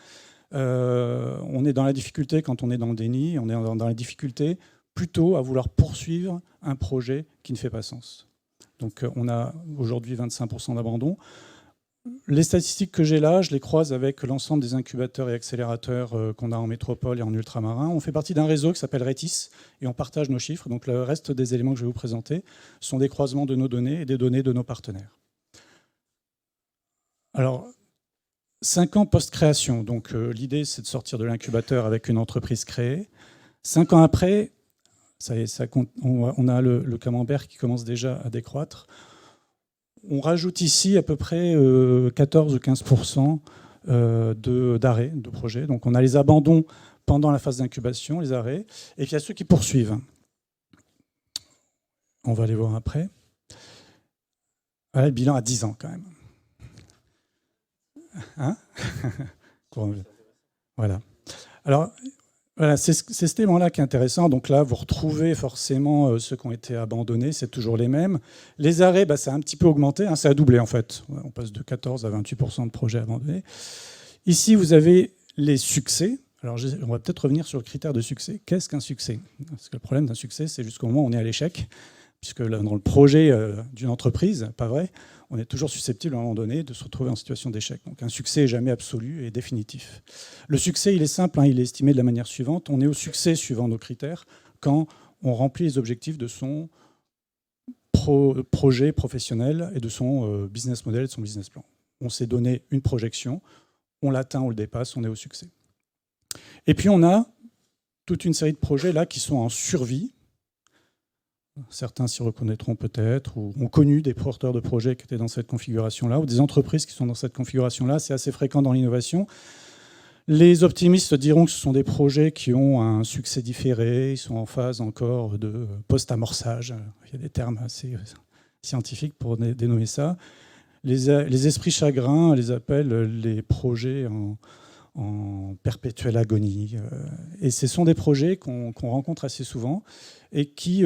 On est dans la difficulté quand on est dans le déni, on est dans la difficulté plutôt à vouloir poursuivre un projet qui ne fait pas sens. Donc on a aujourd'hui 25% d'abandon. Les statistiques que j'ai là, je les croise avec l'ensemble des incubateurs et accélérateurs qu'on a en métropole et en ultramarin. On fait partie d'un réseau qui s'appelle Rétis et on partage nos chiffres. Donc le reste des éléments que je vais vous présenter sont des croisements de nos données et des données de nos partenaires. Alors, 5 ans post-création. Donc, l'idée, c'est de sortir de l'incubateur avec une entreprise créée. 5 ans après, ça y est, on a le camembert qui commence déjà à décroître. On rajoute ici à peu près 14 ou 15% d'arrêts de projets. Donc, on a les abandons pendant la phase d'incubation, les arrêts, et puis il y a ceux qui poursuivent. On va les voir après. Voilà le bilan à 10 ans quand même. Hein? Voilà. Alors, voilà, c'est ce élément-là qui est intéressant. Donc là, vous retrouvez forcément ceux qui ont été abandonnés, c'est toujours les mêmes. Les arrêts, ça a un petit peu augmenté, hein, ça a doublé en fait. On passe de 14 à 28% de projets abandonnés. Ici, vous avez les succès. Alors, on va peut-être revenir sur le critère de succès. Qu'est-ce qu'un succès? Parce que le problème d'un succès, c'est jusqu'au moment où on est à l'échec. Puisque là, dans le projet d'une entreprise, pas vrai, on est toujours susceptible à un moment donné de se retrouver en situation d'échec. Donc un succès n'est jamais absolu et définitif. Le succès, il est simple, hein, il est estimé de la manière suivante. On est au succès suivant nos critères quand on remplit les objectifs de son projet professionnel et de son business model et de son business plan. On s'est donné une projection, on l'atteint, on le dépasse, on est au succès. Et puis on a toute une série de projets là qui sont en survie. Certains s'y reconnaîtront peut-être, ou ont connu des porteurs de projets qui étaient dans cette configuration-là, ou des entreprises qui sont dans cette configuration-là. C'est assez fréquent dans l'innovation. Les optimistes diront que ce sont des projets qui ont un succès différé, ils sont en phase encore de post-amorçage. Il y a des termes assez scientifiques pour dénommer ça. Les esprits chagrins les appellent les projets en perpétuelle agonie. Et ce sont des projets qu'on rencontre assez souvent et qui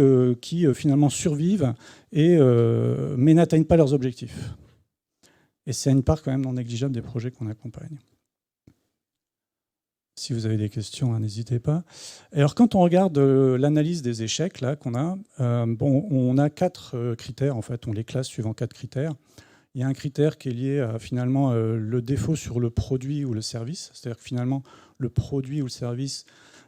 finalement survivent, mais n'atteignent pas leurs objectifs. Et c'est une part quand même non négligeable des projets qu'on accompagne. Si vous avez des questions, n'hésitez pas. Alors, quand on regarde l'analyse des échecs là, qu'on a, on a 4 critères, en fait, on les classe suivant 4 critères. Il y a un critère qui est lié à finalement le défaut sur le produit ou le service, c'est-à-dire que finalement le produit ou le service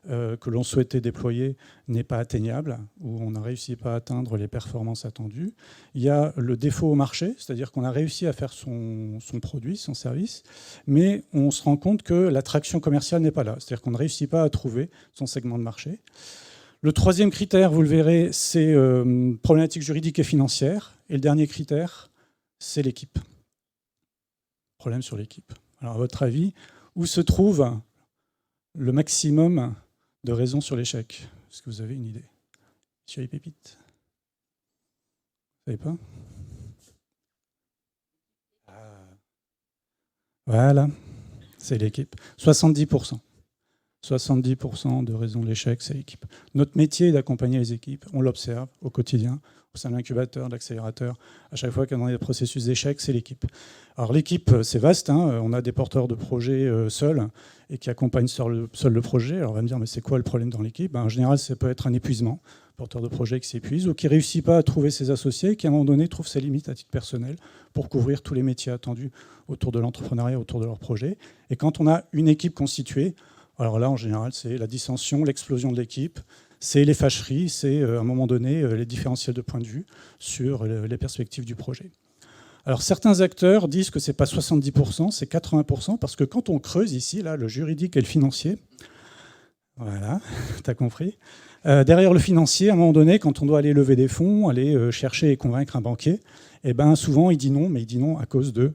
que l'on souhaitait déployer n'est pas atteignable, ou on n'a réussi pas à atteindre les performances attendues. Il y a le défaut au marché, c'est-à-dire qu'on a réussi à faire son produit, son service, mais on se rend compte que l'attraction commerciale n'est pas là, c'est-à-dire qu'on ne réussit pas à trouver son segment de marché. Le 3e critère, vous le verrez, c'est problématique juridique et financière. Et le dernier critère, c'est l'équipe. Problème sur l'équipe. Alors, à votre avis, où se trouve le maximum de raisons sur l'échec? Est-ce que vous avez une idée? Sur les pépites? Vous ne savez pas? Voilà, c'est l'équipe. 70%. 70% de raisons de l'échec, c'est l'équipe. Notre métier est d'accompagner les équipes. On l'observe au quotidien, au sein de l'incubateur, de l'accélérateur. À chaque fois qu'il y a des processus d'échec, c'est l'équipe. Alors l'équipe, c'est vaste. Hein. On a des porteurs de projets seuls et qui accompagnent seul le projet. Alors on va me dire, mais c'est quoi le problème dans l'équipe? En général, ça peut être un épuisement. Porteur de projet qui s'épuise ou qui ne réussit pas à trouver ses associés, qui à un moment donné trouve ses limites à titre personnel pour couvrir tous les métiers attendus autour de l'entrepreneuriat, autour de leur projet. Et quand on a une équipe constituée, alors là, en général, c'est la dissension, l'explosion de l'équipe, c'est les fâcheries, c'est à un moment donné les différentiels de point de vue sur les perspectives du projet. Alors certains acteurs disent que ce n'est pas 70%, c'est 80%, parce que quand on creuse ici, là, le juridique et le financier, voilà, tu as compris. Derrière le financier, à un moment donné, quand on doit aller lever des fonds, aller chercher et convaincre un banquier, souvent il dit non, mais il dit non à cause de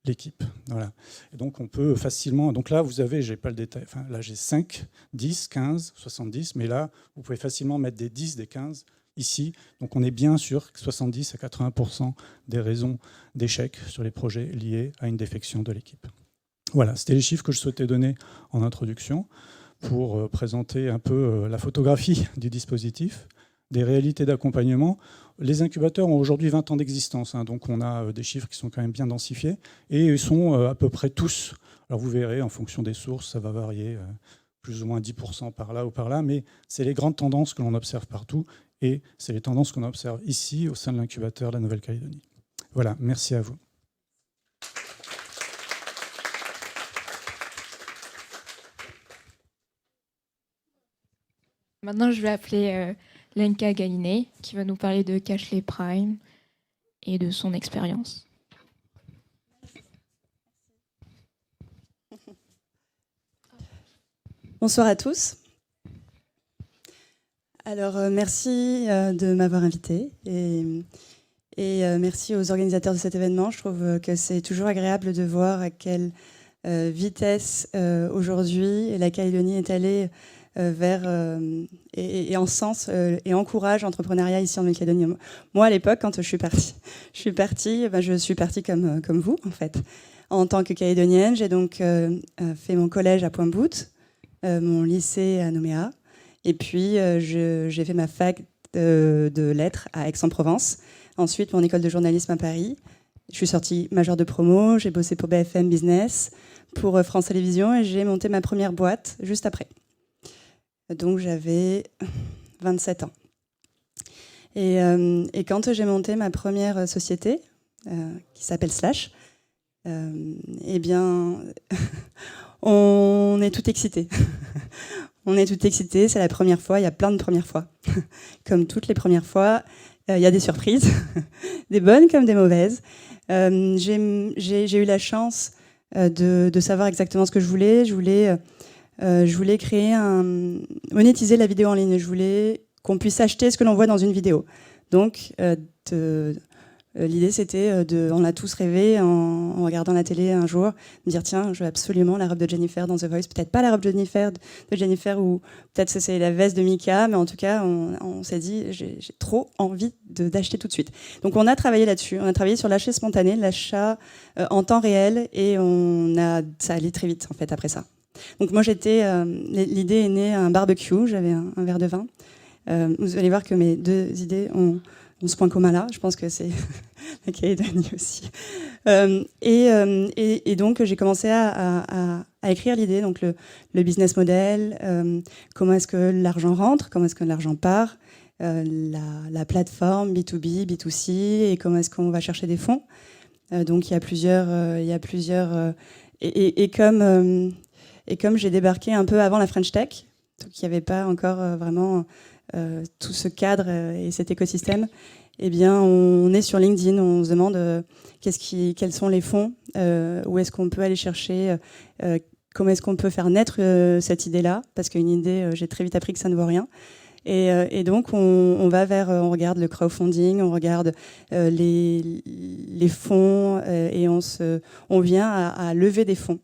l'équipe. Voilà. Et donc on peut facilement... Donc là, vous avez, j'ai pas le détail, enfin là j'ai 5, 10, 15, 70, mais là, vous pouvez facilement mettre des 10, des 15 ici. Donc on est bien sûr que 70 à 80% des raisons d'échec sur les projets liés à une défection de l'équipe. Voilà, c'était les chiffres que je souhaitais donner en introduction pour présenter un peu la photographie du dispositif, des réalités d'accompagnement. Les incubateurs ont aujourd'hui 20 ans d'existence, hein, donc on a des chiffres qui sont quand même bien densifiés, et ils sont à peu près tous, alors vous verrez, en fonction des sources, ça va varier plus ou moins 10% par là ou par là, mais c'est les grandes tendances que l'on observe partout, et c'est les tendances qu'on observe ici, au sein de l'incubateur de la Nouvelle-Calédonie. Voilà, merci à vous. Maintenant, je vais appeler Lenka Galiné, qui va nous parler de Cashley Prime et de son expérience. Bonsoir à tous. Alors, merci de m'avoir invité et merci aux organisateurs de cet événement. Je trouve que c'est toujours agréable de voir à quelle vitesse aujourd'hui la Calédonie est allée vers et en sens et encourage l'entrepreneuriat ici en Nouvelle-Calédonie. Moi, à l'époque, quand je suis partie comme vous, en fait. En tant que calédonienne, j'ai donc fait mon collège à Pointe-Boute, mon lycée à Nouméa, et puis j'ai fait ma fac de lettres à Aix-en-Provence. Ensuite, mon école de journalisme à Paris. Je suis sortie majeure de promo, j'ai bossé pour BFM Business, pour France Télévisions, et j'ai monté ma première boîte juste après. Donc j'avais 27 ans. Et quand j'ai monté ma première société, qui s'appelle Slash, eh bien, on est tout excité. On est tout excité, c'est la première fois, il y a plein de premières fois. Comme toutes les premières fois, il y a des surprises, des bonnes comme des mauvaises. J'ai eu la chance de savoir exactement ce que je voulais. Je voulais monétiser la vidéo en ligne. Je voulais qu'on puisse acheter ce que l'on voit dans une vidéo. Donc, l'idée, c'était on a tous rêvé en regardant la télé un jour, de dire tiens, je veux absolument la robe de Jennifer dans The Voice. Peut-être pas la robe de Jennifer ou peut-être que c'est la veste de Mika, mais en tout cas, on s'est dit j'ai trop envie d'acheter tout de suite. Donc on a travaillé là-dessus. On a travaillé sur l'achat spontané, l'achat en temps réel, et ça allait très vite en fait après ça. Donc moi l'idée est née à un barbecue. J'avais un verre de vin. Vous allez voir que mes deux idées ont ce point commun là, je pense que c'est la Calédonie aussi. Et donc j'ai commencé à écrire l'idée, donc le business model, comment est-ce que l'argent rentre, comment est-ce que l'argent part, la plateforme B2B, B2C, et comment est-ce qu'on va chercher des fonds. Donc il y a plusieurs et comme j'ai débarqué un peu avant la French Tech, donc il n'y avait pas encore vraiment tout ce cadre et cet écosystème, eh bien, on est sur LinkedIn, on se demande quels sont les fonds, où est-ce qu'on peut aller chercher, comment est-ce qu'on peut faire naître cette idée-là, parce qu'une idée, j'ai très vite appris que ça ne vaut rien. Et donc, on regarde le crowdfunding, on regarde les fonds, et on vient à lever des fonds.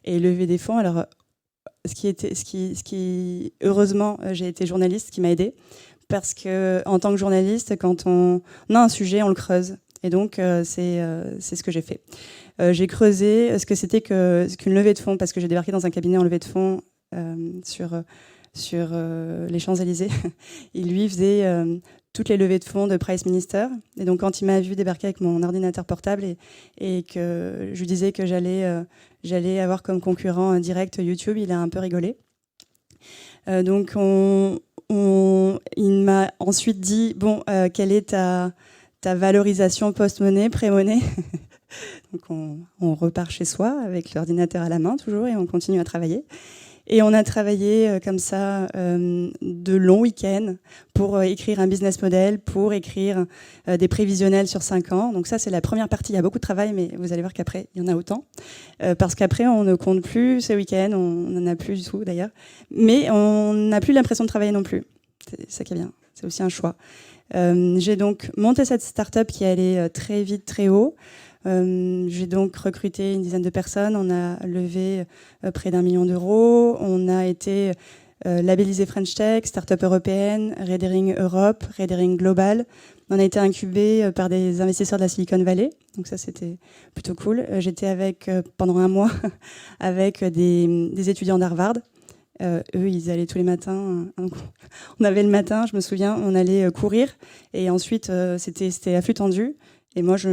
Et lever des fonds, alors heureusement, j'ai été journaliste, ce qui m'a aidée, parce que en tant que journaliste, quand on a un sujet, on le creuse. Et donc, c'est ce que j'ai fait. J'ai creusé ce que c'était qu'une levée de fonds, parce que j'ai débarqué dans un cabinet en levée de fonds sur les Champs-Élysées. Il lui faisait toutes les levées de fonds de Price Minister. Et donc, quand il m'a vu débarquer avec mon ordinateur portable et que je lui disais que j'allais avoir comme concurrent direct YouTube, il a un peu rigolé. Donc, il m'a ensuite dit bon, quelle est ta valorisation post-monnaie, pré-monnaie? Donc, on repart chez soi avec l'ordinateur à la main toujours et on continue à travailler. Et on a travaillé comme ça de longs week-ends pour écrire un business model, pour écrire des prévisionnels sur 5 ans. Donc ça, c'est la première partie. Il y a beaucoup de travail, mais vous allez voir qu'après, il y en a autant. Parce qu'après, on ne compte plus ces week-ends, on n'en a plus du tout d'ailleurs. Mais on n'a plus l'impression de travailler non plus. C'est ça qui est bien, c'est aussi un choix. J'ai donc monté cette start-up qui allait très vite, très haut. J'ai donc recruté une dizaine de personnes, on a levé près d'1 million d'euros, on a été labellisé French Tech, Startup européenne, Redering Europe, Redering Global. On a été incubé par des investisseurs de la Silicon Valley, donc ça c'était plutôt cool. J'étais pendant un mois avec des étudiants d'Harvard. Eux, ils allaient tous les matins. On avait le matin, je me souviens, on allait courir et ensuite c'était à flux tendu. Et moi, je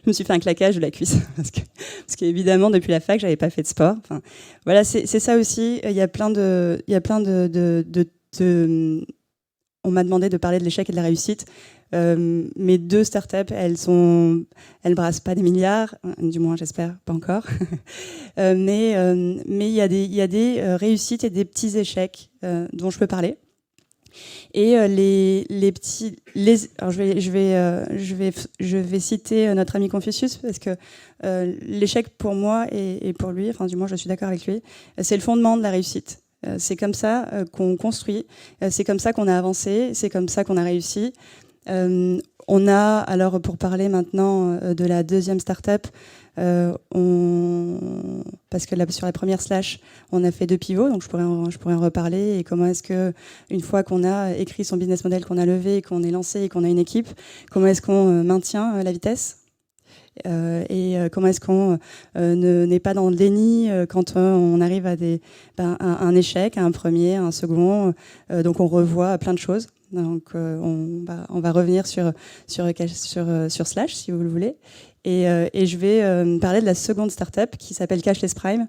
me suis fait un claquage de la cuisse parce qu'évidemment, depuis la fac, j'avais pas fait de sport. Enfin, voilà, c'est ça aussi. Il y a plein de on m'a demandé de parler de l'échec et de la réussite. Mes 2 startups, elles brassent pas des milliards, du moins j'espère, pas encore. Mais il y a des réussites et des petits échecs dont je peux parler. Et alors je vais citer notre ami Confucius, parce que l'échec pour moi et pour lui, enfin du moins je suis d'accord avec lui, c'est le fondement de la réussite. C'est comme ça qu'on construit, c'est comme ça qu'on a avancé, c'est comme ça qu'on a réussi. On a, alors pour parler maintenant de la deuxième start-up, parce que là, sur la première slash, on a fait 2 pivots, donc je pourrais en reparler. Et comment est-ce que, une fois qu'on a écrit son business model, qu'on a levé, qu'on est lancé et qu'on a une équipe, comment est-ce qu'on maintient la vitesse et comment est-ce qu'on n'est pas dans le déni quand on arrive à un échec, à un premier, à un second. Donc on revoit plein de choses. Donc on va revenir sur Slash, si vous le voulez. Et je vais parler de la seconde startup qui s'appelle Cashless Prime,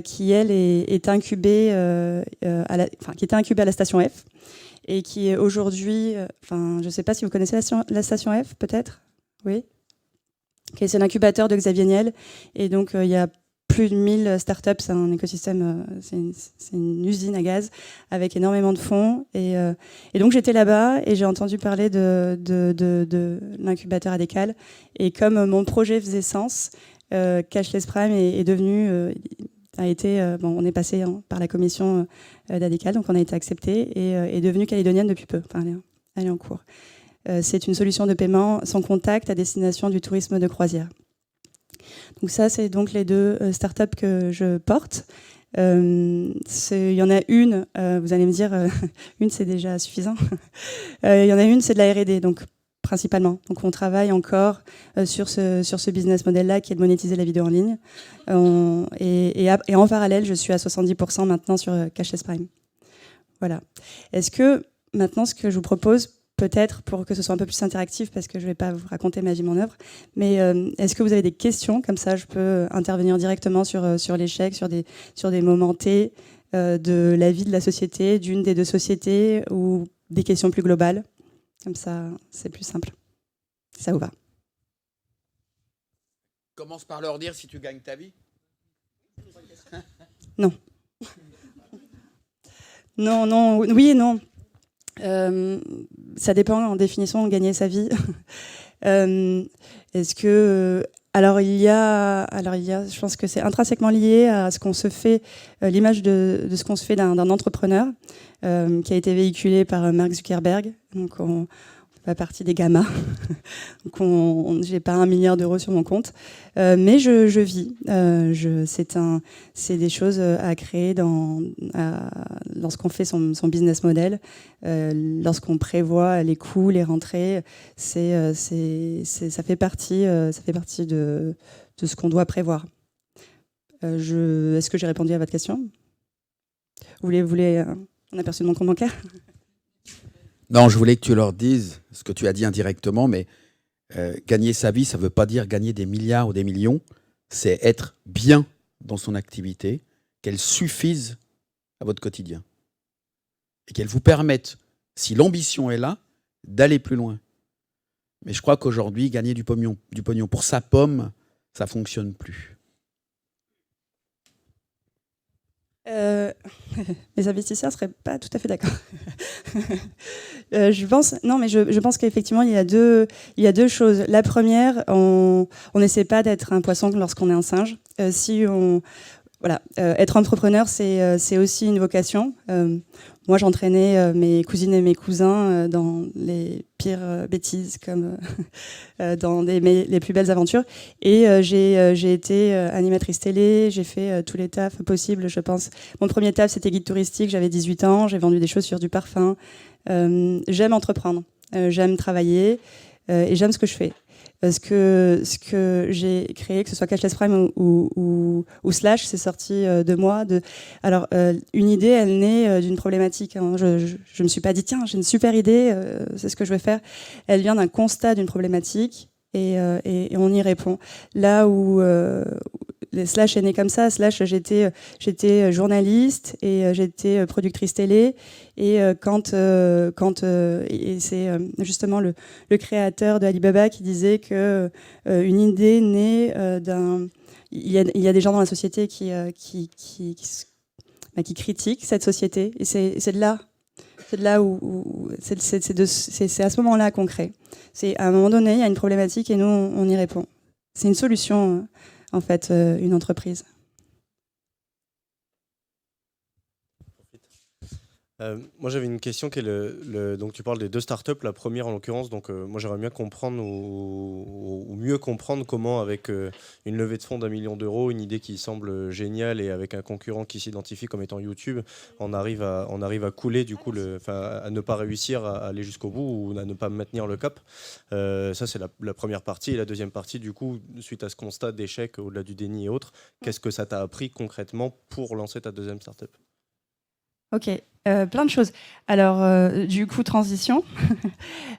qui elle est incubée, qui était incubée à la station F et qui est aujourd'hui, je ne sais pas si vous connaissez la station F, peut-être, oui. C'est l'incubateur de Xavier Niel, et donc il y a plus de 1000 startups, c'est un écosystème, c'est une usine à gaz avec énormément de fonds. Et donc j'étais là-bas et j'ai entendu parler de l'incubateur à Décal. Et comme mon projet faisait sens, Cashless Prime est devenu, on est passé par la commission d'Adécal, donc on a été accepté et est devenu calédonienne depuis peu. Enfin, elle est en cours. C'est une solution de paiement sans contact à destination du tourisme de croisière. Donc ça, c'est donc les 2 startups que je porte. Il y en a une, vous allez me dire, une c'est déjà suffisant. Il y en a une, c'est de la R&D, donc principalement. Donc on travaille encore sur ce business model-là qui est de monétiser la vidéo en ligne. Et en parallèle, je suis à 70% maintenant sur Cashless Prime. Voilà. Est-ce que maintenant, ce que je vous propose, peut-être pour que ce soit un peu plus interactif, parce que je ne vais pas vous raconter ma vie, mon œuvre, mais est-ce que vous avez des questions? Comme ça, je peux intervenir directement sur l'échec, sur des moments T de la vie de la société, d'une des 2 sociétés, ou des questions plus globales. Comme ça, c'est plus simple. Ça vous va? Commence par leur dire si tu gagnes ta vie. Non. Non, oui et non. Ça dépend en définition de gagner sa vie. Est-ce que alors il y a, je pense que c'est intrinsèquement lié à ce qu'on se fait, l'image de ce qu'on se fait d'un entrepreneur qui a été véhiculé par Mark Zuckerberg. Donc on fait partie des gammas. Donc j'ai pas 1 milliard d'euros sur mon compte, mais je vis. C'est des choses à créer lorsqu'on fait son business model, lorsqu'on prévoit les coûts, les rentrées. Ça fait partie de ce qu'on doit prévoir. Est-ce que j'ai répondu à votre question? Vous voulez un aperçu de mon compte bancaire? Non, je voulais que tu leur dises ce que tu as dit indirectement, mais gagner sa vie, ça ne veut pas dire gagner des milliards ou des millions, c'est être bien dans son activité, qu'elle suffise à votre quotidien et qu'elle vous permette, si l'ambition est là, d'aller plus loin. Mais je crois qu'aujourd'hui, gagner du pognon pour sa pomme, ça ne fonctionne plus. Les investisseurs seraient pas tout à fait d'accord. Je pense qu'effectivement il y a deux choses. La première, on n'essaie pas d'être un poisson lorsqu'on est un singe. Être entrepreneur, c'est aussi une vocation. Moi, j'entraînais mes cousines et mes cousins dans les pires bêtises, comme dans les plus belles aventures. Et j'ai été animatrice télé, j'ai fait tous les tafs possibles, je pense. Mon premier taf, c'était guide touristique, j'avais 18 ans, j'ai vendu des chaussures, du parfum. J'aime entreprendre, j'aime travailler et j'aime ce que je fais. Ce que j'ai créé, que ce soit Cashless Prime ou Slash, c'est sorti de moi. Alors, une idée, elle naît d'une problématique. Hein. Je me suis pas dit, tiens, j'ai une super idée, c'est ce que je vais faire. Elle vient d'un constat d'une problématique et on y répond. Là où Slash est né comme ça, Slash, j'étais journaliste et j'étais productrice télé. Et et c'est justement le créateur de Alibaba qui disait que une idée naît d'un. Il y a des gens dans la société qui critiquent cette société, et c'est de là C'est de là où c'est à ce moment-là qu'on crée. C'est à un moment donné, il y a une problématique et nous, on y répond. C'est une solution, en fait, une entreprise. Moi j'avais une question qui est donc tu parles des deux startups, la première en l'occurrence, donc moi j'aimerais bien comprendre ou mieux comprendre comment avec une levée de fonds d'1 million d'euros, une idée qui semble géniale et avec un concurrent qui s'identifie comme étant YouTube, on arrive à couler du coup, à ne pas réussir à aller jusqu'au bout ou à ne pas maintenir le cap. Ça c'est la première partie, et la deuxième partie du coup, suite à ce constat d'échec au-delà du déni et autres, qu'est-ce que ça t'a appris concrètement pour lancer ta deuxième startup? Ok, plein de choses. Alors, du coup, transition.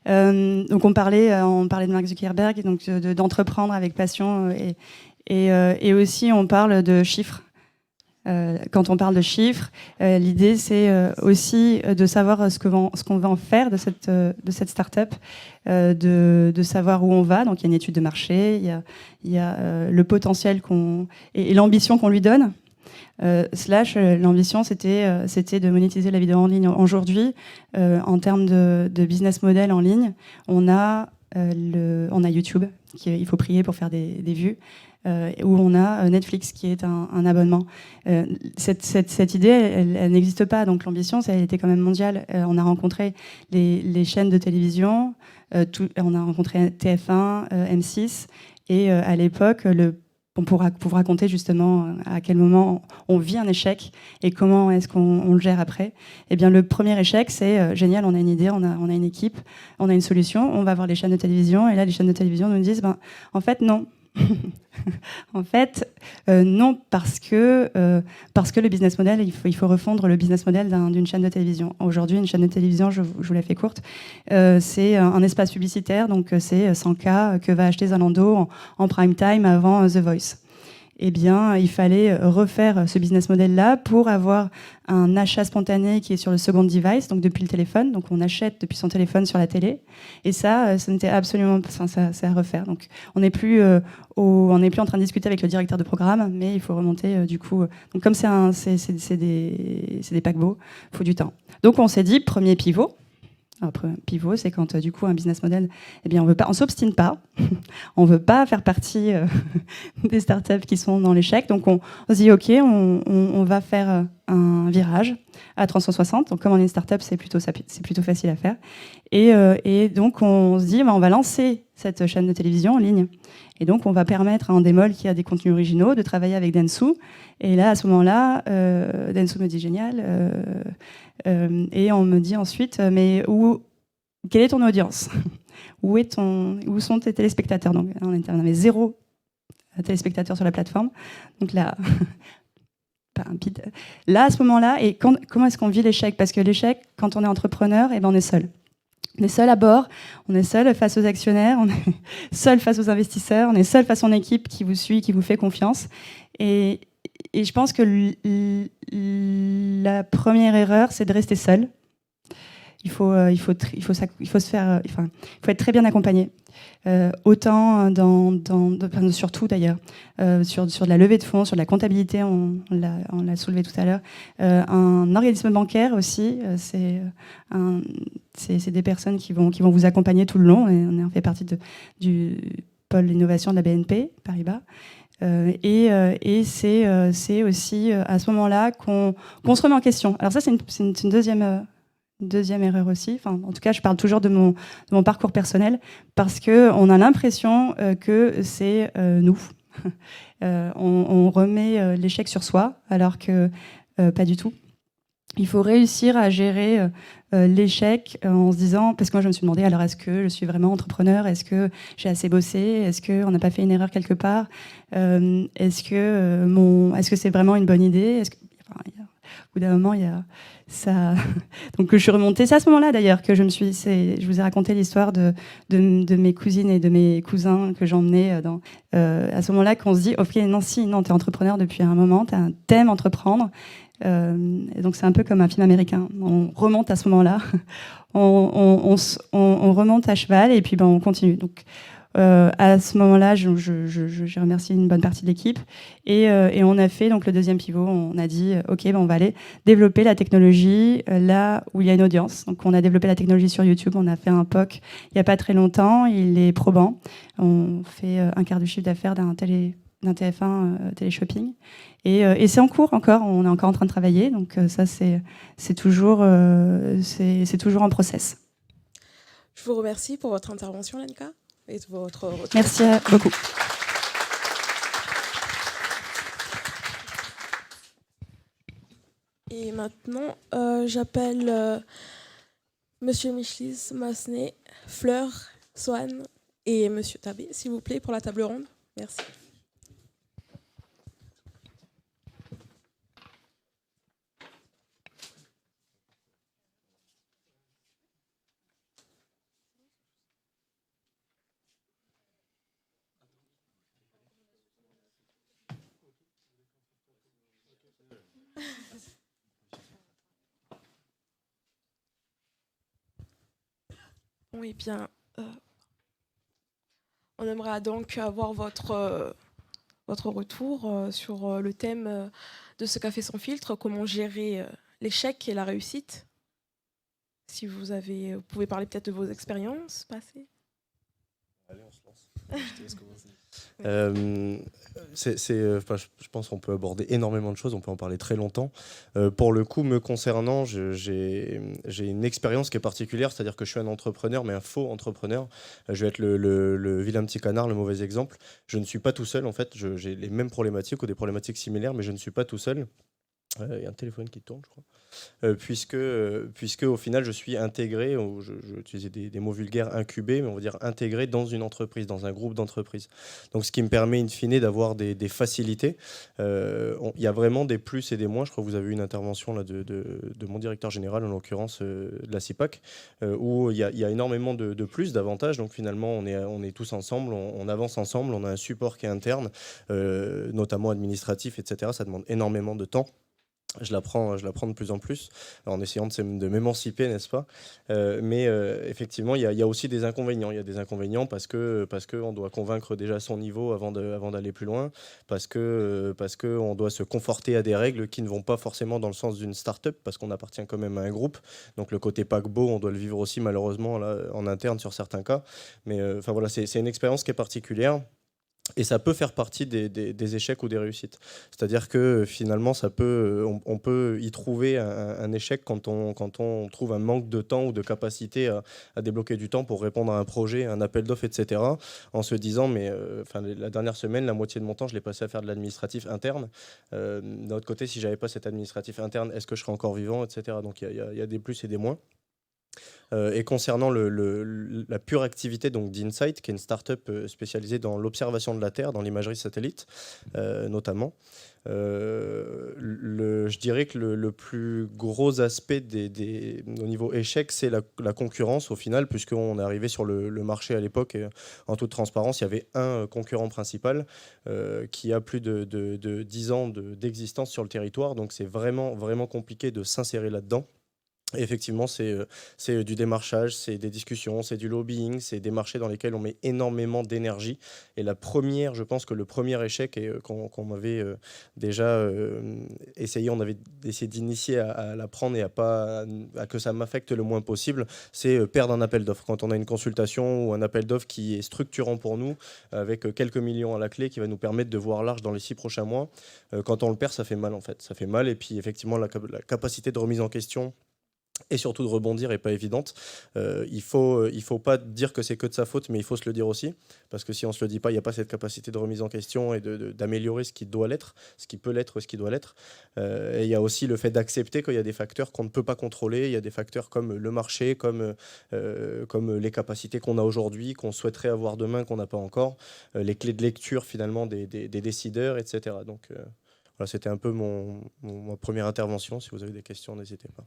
Donc, on parlait de Mark Zuckerberg, donc d'entreprendre avec passion, et aussi on parle de chiffres. Quand on parle de chiffres, l'idée c'est aussi de savoir ce qu'on va en faire de cette start-up, de savoir où on va. Donc, il y a une étude de marché, il y a le potentiel et l'ambition qu'on lui donne. L'ambition, c'était de monétiser la vidéo en ligne. Aujourd'hui, en termes de business model en ligne, on a YouTube, il faut prier pour faire des vues, où on a Netflix, qui est un abonnement. Cette idée, elle n'existe pas, donc l'ambition, elle était quand même mondiale. On a rencontré les chaînes de télévision, on a rencontré TF1, M6, et à l'époque, pour vous raconter justement à quel moment on vit un échec et comment est-ce qu'on le gère après. Eh bien, le premier échec, c'est génial, on a une idée, on a une équipe, on a une solution, on va voir les chaînes de télévision, et là, les chaînes de télévision nous disent, en fait, non. En fait, non, parce que le business model, il faut refondre le business model d'une chaîne de télévision. Aujourd'hui, une chaîne de télévision, je vous la fais courte, c'est un espace publicitaire, donc c'est 100K que va acheter Zalando en prime time avant The Voice. Eh bien, il fallait refaire ce business model-là pour avoir un achat spontané qui est sur le second device, donc depuis le téléphone. Donc, on achète depuis son téléphone sur la télé. Et ça n'était absolument... c'est à refaire. Donc, on n'est plus en train de discuter avec le directeur de programme, mais il faut remonter du coup... Donc, comme c'est des paquebots, il faut du temps. Donc, on s'est dit, premier pivot. Après, pivot, c'est quand du coup un business model, eh bien on s'obstine pas, on veut pas faire partie des startups qui sont dans l'échec, donc on se dit ok, on va faire un virage à 360. Donc comme on est une startup, c'est plutôt facile à faire, et donc on se dit on va lancer cette chaîne de télévision en ligne, et donc on va permettre à Endemol, qui a des contenus originaux, de travailler avec Dentsu. Et là à ce moment-là, Dentsu me dit génial. Et on me dit ensuite, mais quelle est ton audience? Où sont tes téléspectateurs? Donc, on avait 0 téléspectateurs sur la plateforme. Donc là, à ce moment-là, et comment est-ce qu'on vit l'échec? Parce que l'échec, quand on est entrepreneur, on est seul. On est seul à bord, on est seul face aux actionnaires, on est seul face aux investisseurs, on est seul face à son équipe qui vous suit, qui vous fait confiance. Et je pense que la première erreur, c'est de rester seul. Il faut être très bien accompagné. Autant surtout d'ailleurs, sur de la levée de fonds, sur de la comptabilité, on l'a soulevé tout à l'heure. Un organisme bancaire aussi, c'est des personnes qui vont vous accompagner tout le long. On fait partie du pôle d'innovation de la BNP Paribas. Et c'est aussi à ce moment-là qu'on se remet en question. Alors ça, c'est une deuxième erreur aussi. Enfin, en tout cas, je parle toujours de mon parcours personnel, parce qu'on a l'impression que c'est nous. On remet l'échec sur soi, alors que pas du tout. Il faut réussir à gérer l'échec en se disant, parce que moi je me suis demandé, alors est-ce que je suis vraiment entrepreneur? Est-ce que j'ai assez bossé? Est-ce qu'on n'a pas fait une erreur quelque part? Est-ce que c'est vraiment une bonne idée? Au bout d'un moment, il y a ça. Donc je suis remontée. C'est à ce moment-là d'ailleurs que je vous ai raconté l'histoire de mes cousines et de mes cousins que j'emmenais à ce moment-là, qu'on se dit, ok, non, t'es entrepreneur depuis un moment, t'aimes entreprendre. Et donc c'est un peu comme un film américain. On remonte à ce moment-là, on remonte à cheval, et puis on continue. Donc à ce moment-là, je remercie une bonne partie de l'équipe. Et on a fait donc le deuxième pivot. On a dit, OK, ben on va aller développer la technologie là où il y a une audience. Donc on a développé la technologie sur YouTube. On a fait un POC il n'y a pas très longtemps. Il est probant. On fait un quart du chiffre d'affaires d'un TF1 téléshopping. Et c'est en cours encore. On est encore en train de travailler. Donc ça, c'est toujours en process. Je vous remercie pour votre intervention, Lenka, et votre retour. Merci beaucoup. Et maintenant, j'appelle Monsieur Michelis, Massenet, Fleur, Swan et Monsieur Tabé, s'il vous plaît, pour la table ronde. Merci. Oui, bien. On aimerait donc avoir votre retour sur le thème de ce café sans filtre, comment gérer l'échec et la réussite. Si vous pouvez parler peut-être de vos expériences passées. Allez, on se lance. Je te laisse commencer. Je pense qu'on peut aborder énormément de choses, on peut en parler très longtemps. Pour le coup, me concernant, j'ai une expérience qui est particulière, c'est-à-dire que je suis un entrepreneur, mais un faux entrepreneur. Je vais être le vilain petit canard, le mauvais exemple. Je ne suis pas tout seul, en fait. J'ai les mêmes problématiques ou des problématiques similaires, mais je ne suis pas tout seul. Il y a un téléphone qui tourne, je crois. Puisque au final, je suis intégré, je utilisais des mots vulgaires, incubé, mais on va dire intégré dans une entreprise, dans un groupe d'entreprises. Donc, ce qui me permet, in fine, d'avoir des facilités. Il y a vraiment des plus et des moins. Je crois que vous avez eu une intervention là, de mon directeur général, en l'occurrence de la CIPAC, où il y a énormément de plus, d'avantages. Donc, finalement, on est tous ensemble, on avance ensemble, on a un support qui est interne, notamment administratif, etc. Ça demande énormément de temps. Je l'apprends de plus en plus, en essayant de m'émanciper, n'est-ce pas ? Mais effectivement, il y a aussi des inconvénients. Il y a des inconvénients parce qu'on doit convaincre déjà son niveau avant d'aller plus loin, parce qu'on doit se conforter à des règles qui ne vont pas forcément dans le sens d'une start-up, parce qu'on appartient quand même à un groupe. Donc le côté paquebot, on doit le vivre aussi malheureusement là, en interne sur certains cas. Mais voilà, c'est une expérience qui est particulière. Et ça peut faire partie des échecs ou des réussites. C'est-à-dire que finalement, on peut y trouver un échec quand on trouve un manque de temps ou de capacité à débloquer du temps pour répondre à un projet, un appel d'offres, etc. En se disant, mais la dernière semaine, la moitié de mon temps, je l'ai passé à faire de l'administratif interne. D'un autre côté, si je n'avais pas cet administratif interne, est-ce que je serais encore vivant, etc. Donc il y a des plus et des moins. Et concernant la pure activité d'Insight, qui est une start-up spécialisée dans l'observation de la Terre, dans l'imagerie satellite notamment, je dirais que le plus gros aspect au niveau échec, c'est la concurrence au final, puisqu'on est arrivé sur le marché à l'époque, et en toute transparence, il y avait un concurrent principal qui a plus de 10 ans d'existence sur le territoire, donc c'est vraiment, vraiment compliqué de s'insérer là-dedans. Et effectivement, c'est du démarchage, c'est des discussions, c'est du lobbying, c'est des marchés dans lesquels on met énormément d'énergie. Et je pense que le premier échec qu'on m'avait déjà essayé, on avait essayé d'initier à l'apprendre et à que ça m'affecte le moins possible, c'est perdre un appel d'offres. Quand on a une consultation ou un appel d'offres qui est structurant pour nous, avec quelques millions à la clé, qui va nous permettre de voir large dans les 6 prochains mois, quand on le perd, ça fait mal en fait. Ça fait mal, et puis effectivement, la capacité de remise en question et surtout de rebondir n'est pas évidente. Il faut pas dire que c'est que de sa faute, mais il faut se le dire aussi, parce que si on se le dit pas, il n'y a pas cette capacité de remise en question et d'améliorer ce qui doit l'être, ce qui peut l'être, ce qui doit l'être. Et il y a aussi le fait d'accepter qu'il y a des facteurs qu'on ne peut pas contrôler. Il y a des facteurs comme le marché, comme les capacités qu'on a aujourd'hui, qu'on souhaiterait avoir demain, qu'on n'a pas encore, les clés de lecture finalement des décideurs, etc. Donc voilà, c'était un peu ma première intervention. Si vous avez des questions, n'hésitez pas.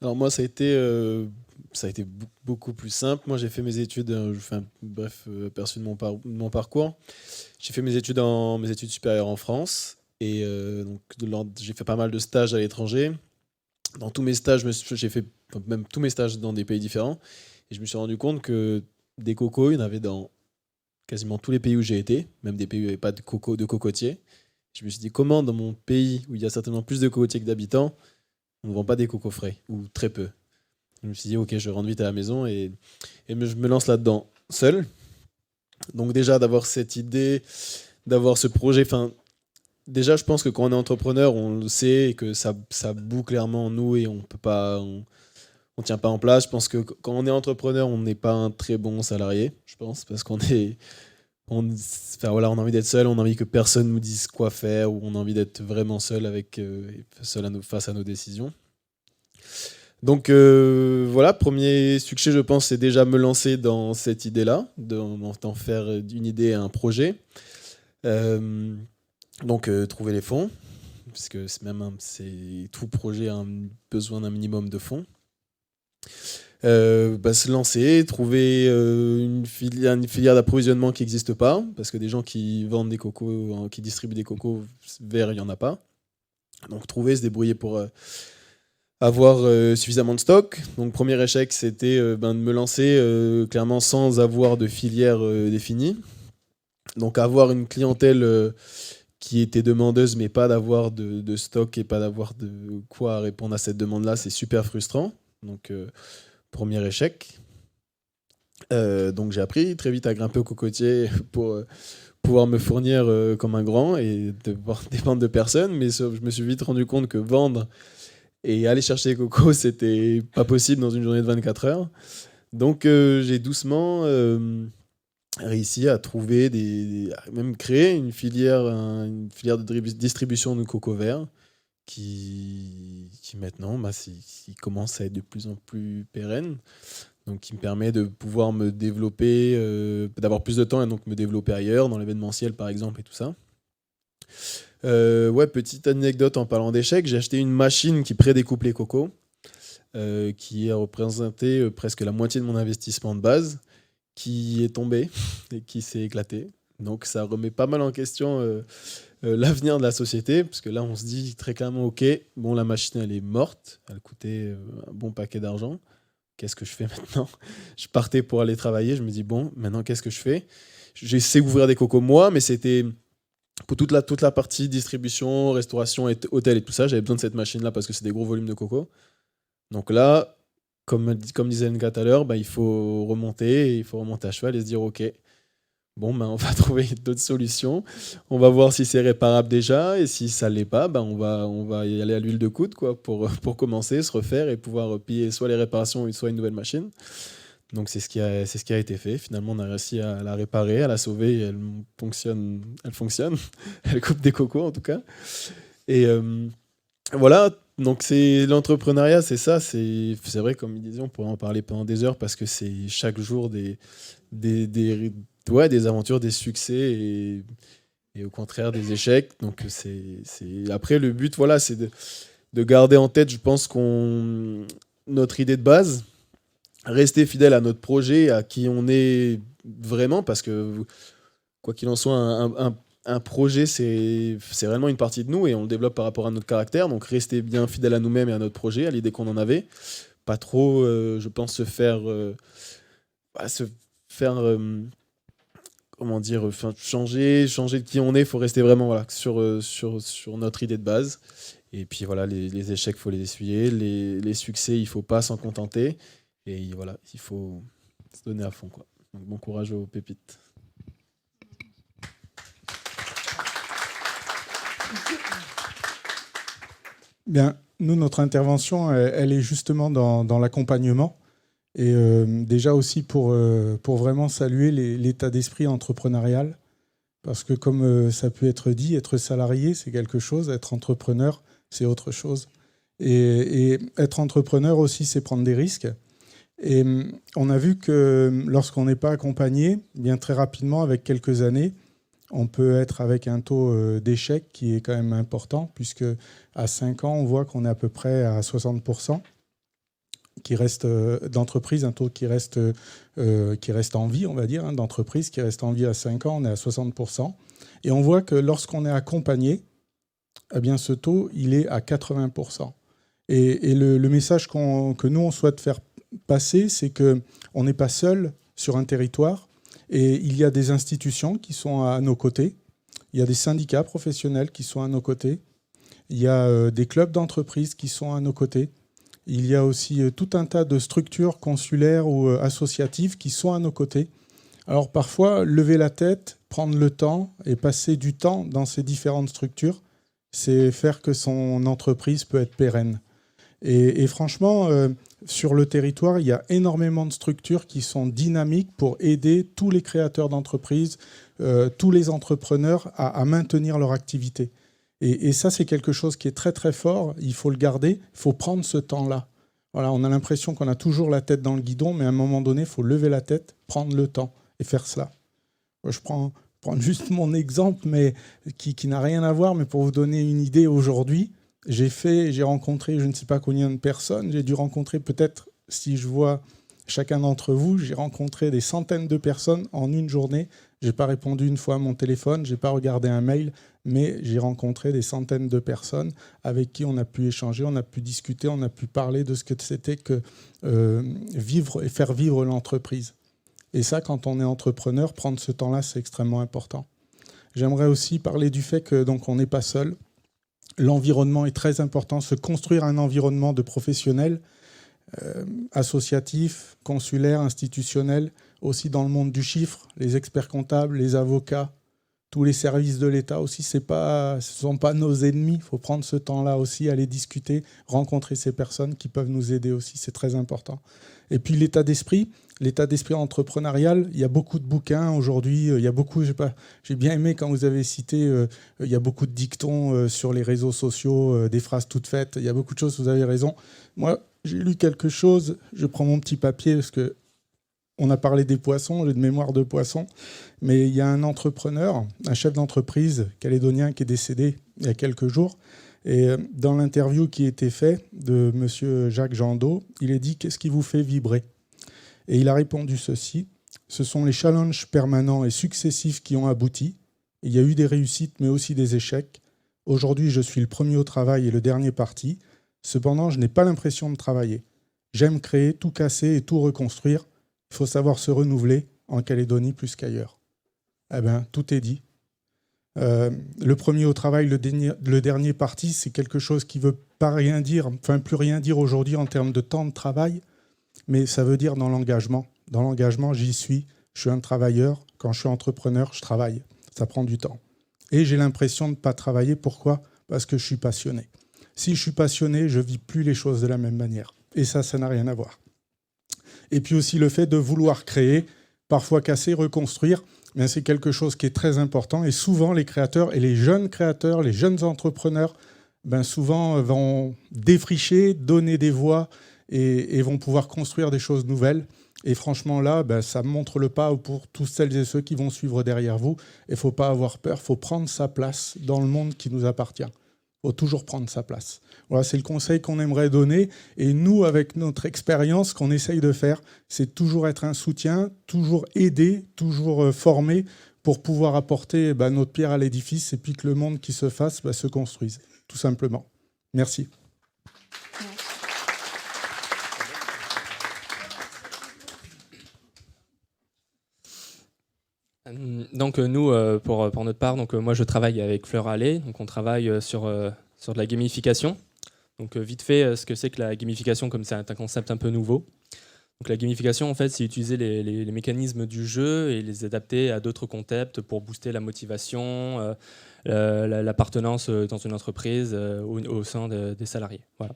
Alors moi, ça a été beaucoup plus simple. Moi, j'ai fait mes études, je fais un bref aperçu de mon parcours. J'ai fait mes études supérieures en France, et donc j'ai fait pas mal de stages à l'étranger. Dans tous mes stages, j'ai fait même tous mes stages dans des pays différents. Et je me suis rendu compte que des cocos, il y en avait dans quasiment tous les pays où j'ai été, même des pays où il n'y avait pas de cocotiers. Je me suis dit, comment dans mon pays, où il y a certainement plus de cocotiers que d'habitants, on ne vend pas des cocos frais, ou très peu. Je me suis dit, ok, je rentre vite à la maison et je me lance là-dedans seul. Donc déjà, d'avoir cette idée, d'avoir ce projet, déjà, je pense que quand on est entrepreneur, on le sait et que ça bout clairement en nous et on tient pas en place. Je pense que quand on est entrepreneur, on n'est pas un très bon salarié, je pense, parce qu'on est... on a envie d'être seul, on a envie que personne nous dise quoi faire, ou on a envie d'être vraiment seul, face à nos décisions. Donc voilà, premier succès, je pense, c'est déjà me lancer dans cette idée-là, d'en faire une idée à un projet. Donc trouver les fonds, parce que tout projet a besoin d'un minimum de fonds. Se lancer, trouver une filière d'approvisionnement qui n'existe pas, parce que des gens qui vendent des cocos, qui distribuent des cocos verts, il n'y en a pas. Donc trouver, se débrouiller pour avoir suffisamment de stock. Donc premier échec, c'était de me lancer clairement sans avoir de filière définie. Donc avoir une clientèle qui était demandeuse, mais pas d'avoir de stock et pas d'avoir de quoi répondre à cette demande-là, c'est super frustrant. Donc premier échec. Donc j'ai appris très vite à grimper au cocotier pour pouvoir me fournir comme un grand et devoir dépendre de personne. Mais je me suis vite rendu compte que vendre et aller chercher les cocos, c'était pas possible dans une journée de 24 heures. Donc j'ai doucement réussi à trouver même créer une filière de distribution de coco vert qui maintenant qui commence à être de plus en plus pérenne, donc qui me permet de pouvoir me développer, d'avoir plus de temps et donc me développer ailleurs, dans l'événementiel par exemple et tout ça. Petite anecdote en parlant d'échecs, j'ai acheté une machine qui prédécoupe les cocos, qui a représenté presque la moitié de mon investissement de base, qui est tombée et qui s'est éclatée. Donc ça remet pas mal en question l'avenir de la société, parce que là on se dit très clairement, ok, bon, la machine elle est morte, elle coûtait un bon paquet d'argent, qu'est-ce que je fais maintenant? Je partais pour aller travailler, je me dis bon, maintenant qu'est-ce que je fais? J'essaie d'ouvrir des cocos moi, mais c'était pour toute la partie distribution, restauration, hôtel et tout ça, j'avais besoin de cette machine là parce que c'est des gros volumes de coco. Donc là, comme disait Nka tout à l'heure, il faut remonter à cheval et se dire ok, bon, on va trouver d'autres solutions. On va voir si c'est réparable déjà. Et si ça ne l'est pas, on va y aller à l'huile de coude pour commencer, se refaire et pouvoir payer soit les réparations, soit une nouvelle machine. Donc c'est ce qui a été fait. Finalement, on a réussi à la réparer, à la sauver. Et elle fonctionne. Elle coupe des cocos, en tout cas. Et voilà. Donc c'est l'entrepreneuriat, c'est ça. C'est vrai, comme ils disaient, on pourrait en parler pendant des heures parce que c'est chaque jour des aventures, des succès et au contraire des échecs. Donc après le but, voilà, c'est de garder en tête, je pense, notre idée de base, rester fidèle à notre projet, à qui on est vraiment, parce que quoi qu'il en soit, un projet, c'est réellement une partie de nous et on le développe par rapport à notre caractère. Donc rester bien fidèle à nous-mêmes et à notre projet, à l'idée qu'on en avait. Pas trop, je pense, changer de qui on est. Il faut rester vraiment sur notre idée de base. Et puis voilà, les échecs, il faut les essuyer. Les succès, il ne faut pas s'en contenter. Et voilà, il faut se donner à fond, quoi. Donc, bon courage aux pépites. Bien, nous, notre intervention, elle est justement dans l'accompagnement. Et déjà aussi pour vraiment saluer l'état d'esprit entrepreneurial. Parce que comme ça peut être dit, être salarié, c'est quelque chose. Être entrepreneur, c'est autre chose. Et être entrepreneur aussi, c'est prendre des risques. Et on a vu que lorsqu'on n'est pas accompagné, bien très rapidement, avec quelques années, on peut être avec un taux d'échec qui est quand même important, puisque à 5 ans, on voit qu'on est à peu près à 60% qui reste d'entreprise, un taux qui reste en vie, on va dire, d'entreprise qui reste en vie à 5 ans, on est à 60%. Et on voit que lorsqu'on est accompagné, eh bien, ce taux, il est à 80%. Et le message que nous, on souhaite faire passé, c'est qu'on n'est pas seul sur un territoire et il y a des institutions qui sont à nos côtés, il y a des syndicats professionnels qui sont à nos côtés, il y a des clubs d'entreprise qui sont à nos côtés, il y a aussi tout un tas de structures consulaires ou associatives qui sont à nos côtés. Alors parfois, lever la tête, prendre le temps et passer du temps dans ces différentes structures, c'est faire que son entreprise peut être pérenne. Et franchement, sur le territoire, il y a énormément de structures qui sont dynamiques pour aider tous les créateurs d'entreprises, tous les entrepreneurs à maintenir leur activité. Et ça, c'est quelque chose qui est très très fort. Il faut le garder, il faut prendre ce temps-là. Voilà, on a l'impression qu'on a toujours la tête dans le guidon, mais à un moment donné, il faut lever la tête, prendre le temps et faire cela. Je prends juste mon exemple, mais qui n'a rien à voir, mais pour vous donner une idée, aujourd'hui, j'ai rencontré je ne sais pas combien de personnes. J'ai dû rencontrer peut-être, si je vois chacun d'entre vous, j'ai rencontré des centaines de personnes en une journée. Je n'ai pas répondu une fois à mon téléphone, je n'ai pas regardé un mail, mais j'ai rencontré des centaines de personnes avec qui on a pu échanger, on a pu discuter, on a pu parler de ce que c'était que vivre et faire vivre l'entreprise. Et ça, quand on est entrepreneur, prendre ce temps-là, c'est extrêmement important. J'aimerais aussi parler du fait que donc on n'est pas seul. L'environnement est très important. Se construire un environnement de professionnels, associatifs, consulaires, institutionnels, aussi dans le monde du chiffre, les experts comptables, les avocats, tous les services de l'État aussi, ce ne sont pas nos ennemis. Il faut prendre ce temps-là aussi, aller discuter, rencontrer ces personnes qui peuvent nous aider aussi. C'est très important. Et puis l'état d'esprit entrepreneurial, il y a beaucoup de bouquins aujourd'hui, il y a beaucoup, j'ai bien aimé quand vous avez cité, il y a beaucoup de dictons sur les réseaux sociaux, des phrases toutes faites, il y a beaucoup de choses, vous avez raison. Moi, j'ai lu quelque chose, je prends mon petit papier parce que on a parlé des poissons, j'ai de mémoire de poissons, mais il y a un entrepreneur, un chef d'entreprise calédonien qui est décédé il y a quelques jours. Et dans l'interview qui a été faite de M. Jacques Jandot, il est dit « Qu'est-ce qui vous fait vibrer ?» Et il a répondu ceci : « Ce sont les challenges permanents et successifs qui ont abouti. Il y a eu des réussites, mais aussi des échecs. Aujourd'hui, je suis le premier au travail et le dernier parti. Cependant, je n'ai pas l'impression de travailler. J'aime créer, tout casser et tout reconstruire. Il faut savoir se renouveler en Calédonie plus qu'ailleurs. » Eh bien, tout est dit. Le premier au travail, le dernier parti, c'est quelque chose qui ne veut pas rien dire, enfin plus rien dire aujourd'hui en termes de temps de travail, mais ça veut dire dans l'engagement. Dans l'engagement, j'y suis, je suis un travailleur. Quand je suis entrepreneur, je travaille. Ça prend du temps. Et j'ai l'impression de ne pas travailler. Pourquoi ? Parce que je suis passionné. Si je suis passionné, je ne vis plus les choses de la même manière. Et ça n'a rien à voir. Et puis aussi le fait de vouloir créer, parfois casser, reconstruire, mais c'est quelque chose qui est très important. Et souvent, les créateurs et les jeunes entrepreneurs, souvent vont défricher, donner des voix et vont pouvoir construire des choses nouvelles. Et franchement, là, ça montre le pas pour tous celles et ceux qui vont suivre derrière vous. Il ne faut pas avoir peur, il faut prendre sa place dans le monde qui nous appartient. Il faut toujours prendre sa place. Voilà, c'est le conseil qu'on aimerait donner. Et nous, avec notre expérience, ce qu'on essaye de faire, c'est toujours être un soutien, toujours aider, toujours former pour pouvoir apporter notre pierre à l'édifice et puis que le monde qui se fasse se construise, tout simplement. Merci. Donc nous, pour notre part, moi je travaille avec Fleur Allais, donc on travaille sur de la gamification. Donc vite fait, ce que c'est que la gamification, comme c'est un concept un peu nouveau. Donc la gamification, en fait, c'est utiliser les mécanismes du jeu et les adapter à d'autres concepts pour booster la motivation, l'appartenance dans une entreprise au sein des salariés. Voilà.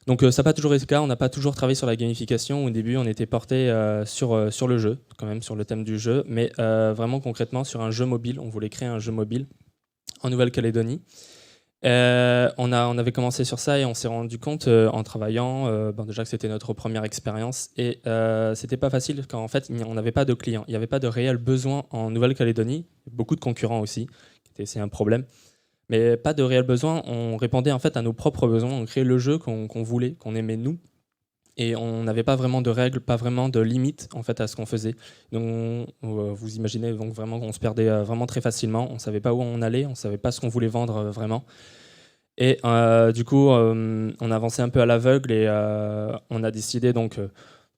Donc ça n'a pas toujours été le cas, on n'a pas toujours travaillé sur la gamification. Au début, on était porté sur le jeu, quand même sur le thème du jeu, mais vraiment concrètement sur un jeu mobile. On voulait créer un jeu mobile en Nouvelle-Calédonie. On avait commencé sur ça et on s'est rendu compte en travaillant déjà que c'était notre première expérience et c'était pas facile quand en fait on n'avait pas de clients, il n'y avait pas de réel besoin en Nouvelle-Calédonie, beaucoup de concurrents aussi, c'est un problème. Mais pas de réel besoin, on répondait en fait à nos propres besoins, on créait le jeu qu'on voulait, qu'on aimait nous, et on n'avait pas vraiment de règles, pas vraiment de limites en fait à ce qu'on faisait. Donc vous imaginez donc vraiment qu'on se perdait vraiment très facilement, on ne savait pas où on allait, on ne savait pas ce qu'on voulait vendre vraiment. Et du coup, on avançait un peu à l'aveugle et on a décidé donc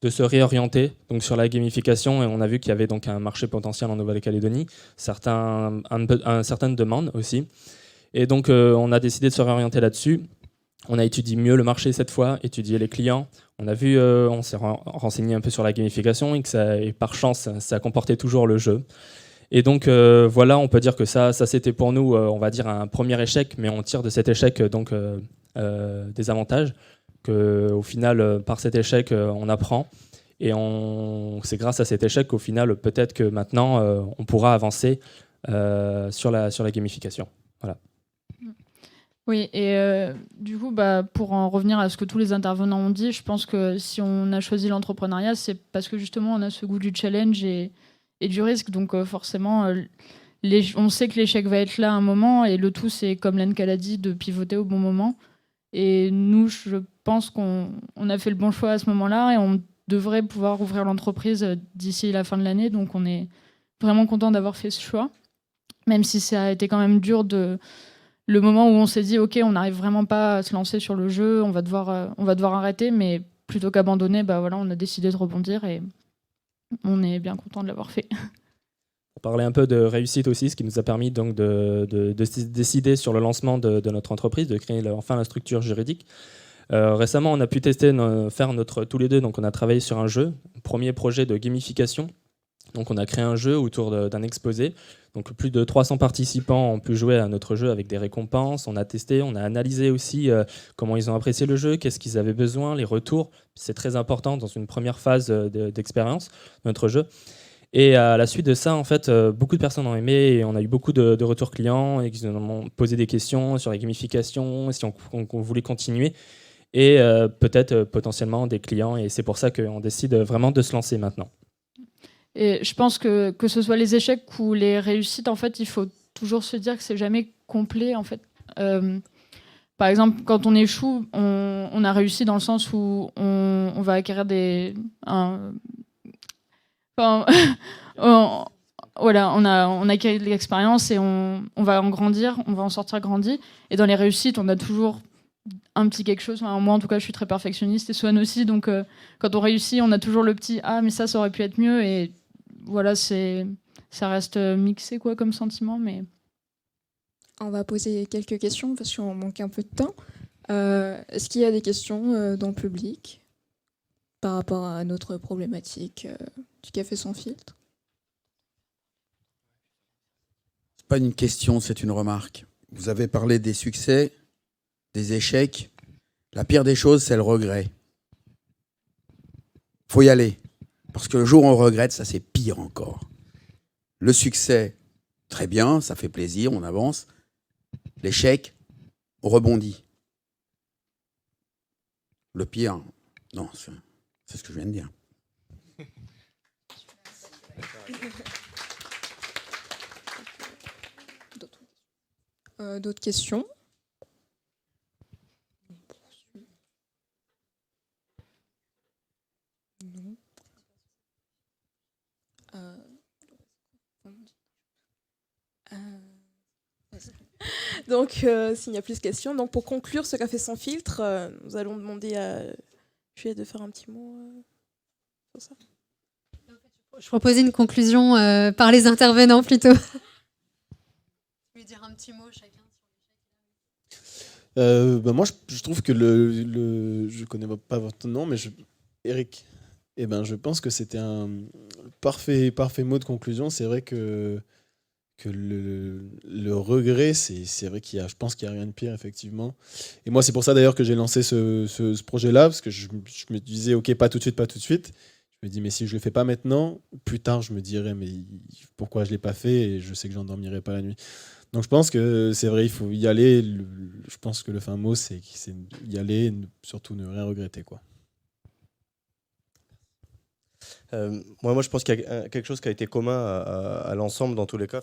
de se réorienter donc sur la gamification, et on a vu qu'il y avait donc un marché potentiel en Nouvelle-Calédonie, certaines demandes aussi. Et donc, on a décidé de se réorienter là-dessus. On a étudié mieux le marché cette fois, étudié les clients. On a vu, on s'est renseigné un peu sur la gamification et par chance, ça comportait toujours le jeu. Et donc voilà, on peut dire que ça c'était pour nous, on va dire un premier échec, mais on tire de cet échec donc des avantages. Que, au final, par cet échec, on apprend. Et c'est grâce à cet échec qu'au final, peut-être que maintenant, on pourra avancer sur la gamification. Voilà. Oui, et du coup, pour en revenir à ce que tous les intervenants ont dit, je pense que si on a choisi l'entrepreneuriat, c'est parce que justement, on a ce goût du challenge et du risque. Donc forcément, on sait que l'échec va être là à un moment, et le tout, c'est, comme Lenka l'a dit, de pivoter au bon moment. Et nous, je pense qu'on a fait le bon choix à ce moment-là, et on devrait pouvoir ouvrir l'entreprise d'ici la fin de l'année. Donc on est vraiment content d'avoir fait ce choix, même si ça a été quand même dur le moment où on s'est dit ok, on n'arrive vraiment pas à se lancer sur le jeu, on va devoir arrêter, mais plutôt qu'abandonner, voilà, on a décidé de rebondir, et on est bien content de l'avoir fait. On parlait un peu de réussite aussi, ce qui nous a permis donc de décider sur le lancement de notre entreprise, de créer enfin la structure juridique. Récemment, on a pu faire tous les deux, donc on a travaillé sur un jeu, premier projet de gamification. Donc on a créé un jeu autour d'un exposé. Donc plus de 300 participants ont pu jouer à notre jeu avec des récompenses. On a testé, on a analysé aussi comment ils ont apprécié le jeu, qu'est-ce qu'ils avaient besoin, les retours. C'est très important dans une première phase d'expérience de notre jeu. Et à la suite de ça, en fait, beaucoup de personnes ont aimé, et on a eu beaucoup de retours clients, et qui nous ont posé des questions sur la gamification, si on voulait continuer, et peut-être potentiellement des clients. Et c'est pour ça qu'on décide vraiment de se lancer maintenant. Et je pense que ce soit les échecs ou les réussites, en fait, il faut toujours se dire que c'est jamais complet, en fait. Par exemple, quand on échoue, on a réussi dans le sens où on va acquérir voilà, on acquérit de l'expérience, et on va en grandir, on va en sortir grandi. Et dans les réussites, on a toujours un petit quelque chose. Enfin, moi, en tout cas, je suis très perfectionniste, et Swan aussi. Donc, quand on réussit, on a toujours le petit « Ah, mais ça aurait pu être mieux ». Et voilà, ça reste mixé quoi, comme sentiment. Mais... On va poser quelques questions parce qu'on manque un peu de temps. Est-ce qu'il y a des questions dans le public par rapport à notre problématique du café sans filtre? C'est pas une question, c'est une remarque. Vous avez parlé des succès, des échecs. La pire des choses, c'est le regret. Faut y aller. Parce que le jour où on regrette, ça c'est pire encore. Le succès, très bien, ça fait plaisir, on avance. L'échec, on rebondit. Le pire, non, c'est ce que je viens de dire. D'autres questions? Non. Donc, s'il n'y a plus de questions, donc pour conclure ce café sans filtre, nous allons demander à Juliette de faire un petit mot sur ça. Je proposais une conclusion par les intervenants plutôt. Je vais dire un petit mot chacun. Moi, je trouve que je connais pas votre nom, mais Eric. Je pense que c'était un parfait mot de conclusion. C'est vrai que le regret, c'est vrai je pense qu'il n'y a rien de pire, effectivement. Et moi, c'est pour ça d'ailleurs que j'ai lancé ce projet-là, parce que je me disais, ok, pas tout de suite. Je me dis, mais si je le fais pas maintenant, plus tard, je me dirais, mais pourquoi je l'ai pas fait, et je sais que j'endormirai pas la nuit. Donc je pense que c'est vrai, il faut y aller. Je pense que le fin mot, c'est y aller, et surtout ne rien regretter, quoi. Moi, je pense qu'il y a quelque chose qui a été commun à l'ensemble dans tous les cas.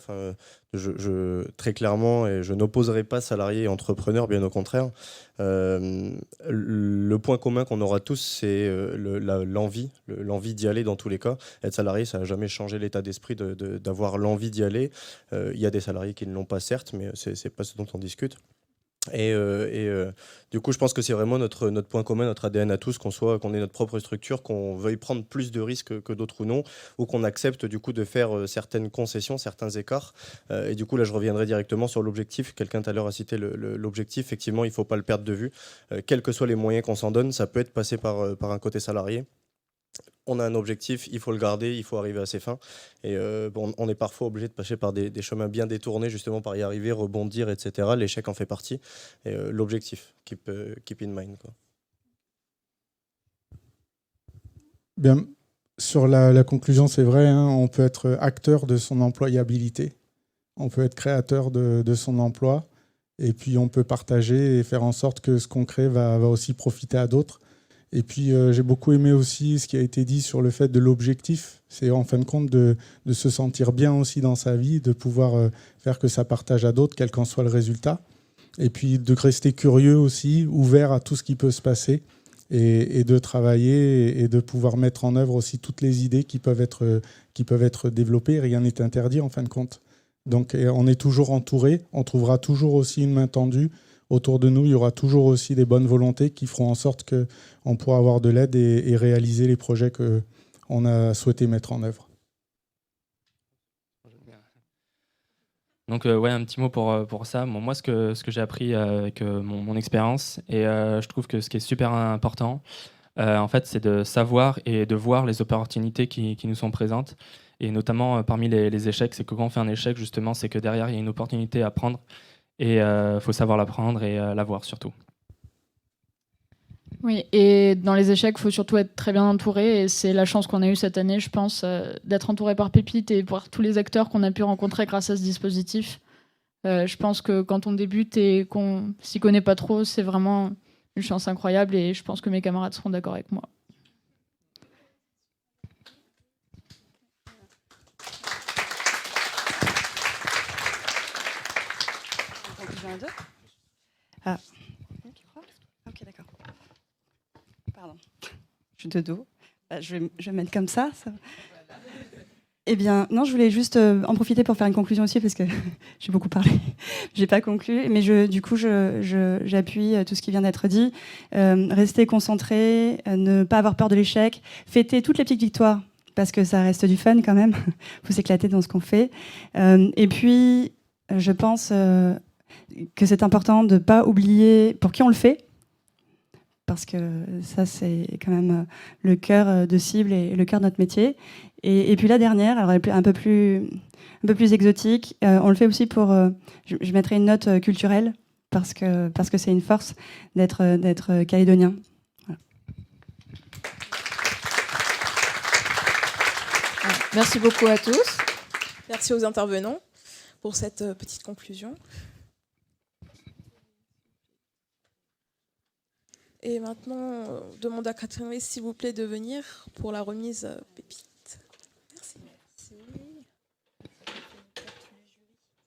Très clairement, et je n'opposerai pas salariés et entrepreneurs, bien au contraire. Le point commun qu'on aura tous, c'est l'envie d'y aller dans tous les cas. Être salarié, ça n'a jamais changé l'état d'esprit d'avoir l'envie d'y aller. Il y a des salariés qui ne l'ont pas, certes, mais c'est pas ce dont on discute. Du coup, je pense que c'est vraiment notre point commun, notre ADN à tous, qu'on ait notre propre structure, qu'on veuille prendre plus de risques que d'autres ou non, ou qu'on accepte du coup de faire certaines concessions, certains écarts. Et du coup, là, je reviendrai directement sur l'objectif. Quelqu'un tout à l'heure a cité l'objectif. Effectivement, il ne faut pas le perdre de vue. Quels que soient les moyens qu'on s'en donne, ça peut être passé par un côté salarié. On a un objectif, il faut le garder, il faut arriver à ses fins. Et on est parfois obligé de passer par des chemins bien détournés, justement, par y arriver, rebondir, etc. L'échec en fait partie. Et l'objectif, keep in mind, quoi. Bien, sur la conclusion, c'est vrai, hein, on peut être acteur de son employabilité. On peut être créateur de son emploi. Et puis, on peut partager et faire en sorte que ce qu'on crée va aussi profiter à d'autres. Et puis, j'ai beaucoup aimé aussi ce qui a été dit sur le fait de l'objectif. C'est en fin de compte de se sentir bien aussi dans sa vie, de pouvoir faire que ça partage à d'autres, quel qu'en soit le résultat. Et puis, de rester curieux aussi, ouvert à tout ce qui peut se passer et de travailler et de pouvoir mettre en œuvre aussi toutes les idées qui peuvent être développées. Rien n'est interdit en fin de compte. Donc, on est toujours entouré. On trouvera toujours aussi une main tendue. Autour de nous, il y aura toujours aussi des bonnes volontés qui feront en sorte qu'on pourra avoir de l'aide et réaliser les projets qu'on a souhaité mettre en œuvre. Donc ouais, un petit mot pour ça. Bon, moi, ce que j'ai appris avec mon expérience, et je trouve que ce qui est super important, en fait, c'est de savoir et de voir les opportunités qui nous sont présentes. Et notamment, parmi les échecs, c'est que quand on fait un échec, justement, c'est que derrière, il y a une opportunité à prendre. Et il faut savoir la prendre et la voir surtout. Oui, et dans les échecs, il faut surtout être très bien entouré. Et c'est la chance qu'on a eue cette année, je pense, d'être entouré par Pépite et par tous les acteurs qu'on a pu rencontrer grâce à ce dispositif. Je pense que quand on débute et qu'on s'y connaît pas trop, c'est vraiment une chance incroyable. Et je pense que mes camarades seront d'accord avec moi. Ah. Ok, d'accord. Pardon. Je suis de dos. Je vais me mettre comme ça. Eh bien, non, je voulais juste en profiter pour faire une conclusion aussi, parce que j'ai beaucoup parlé. J'ai pas conclu, mais du coup, j'appuie tout ce qui vient d'être dit. Rester concentré, ne pas avoir peur de l'échec, fêter toutes les petites victoires, parce que ça reste du fun quand même. Faut s'éclater dans ce qu'on fait. Et puis, je pense que c'est important de ne pas oublier pour qui on le fait, parce que ça, c'est quand même le cœur de cible et le cœur de notre métier. Et puis la dernière, alors elle est un peu plus exotique, on le fait aussi pour, je mettrai une note culturelle, parce que c'est une force d'être calédonien. Voilà. Merci beaucoup à tous. Merci aux intervenants pour cette petite conclusion. Et maintenant, demande à Catherine, s'il vous plaît, de venir pour la remise Pépite. Merci.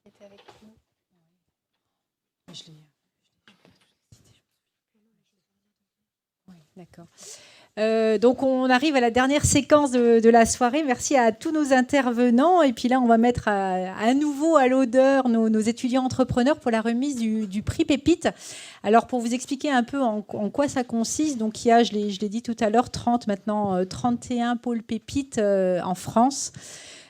C'était avec nous. Oui, d'accord. Donc on arrive à la dernière séquence de la soirée. Merci à tous nos intervenants. Et puis là, on va mettre à nouveau à l'honneur nos étudiants entrepreneurs pour la remise du prix Pépite. Alors pour vous expliquer un peu en quoi ça consiste, donc il y a, je l'ai dit tout à l'heure, 31 pôles Pépite en France.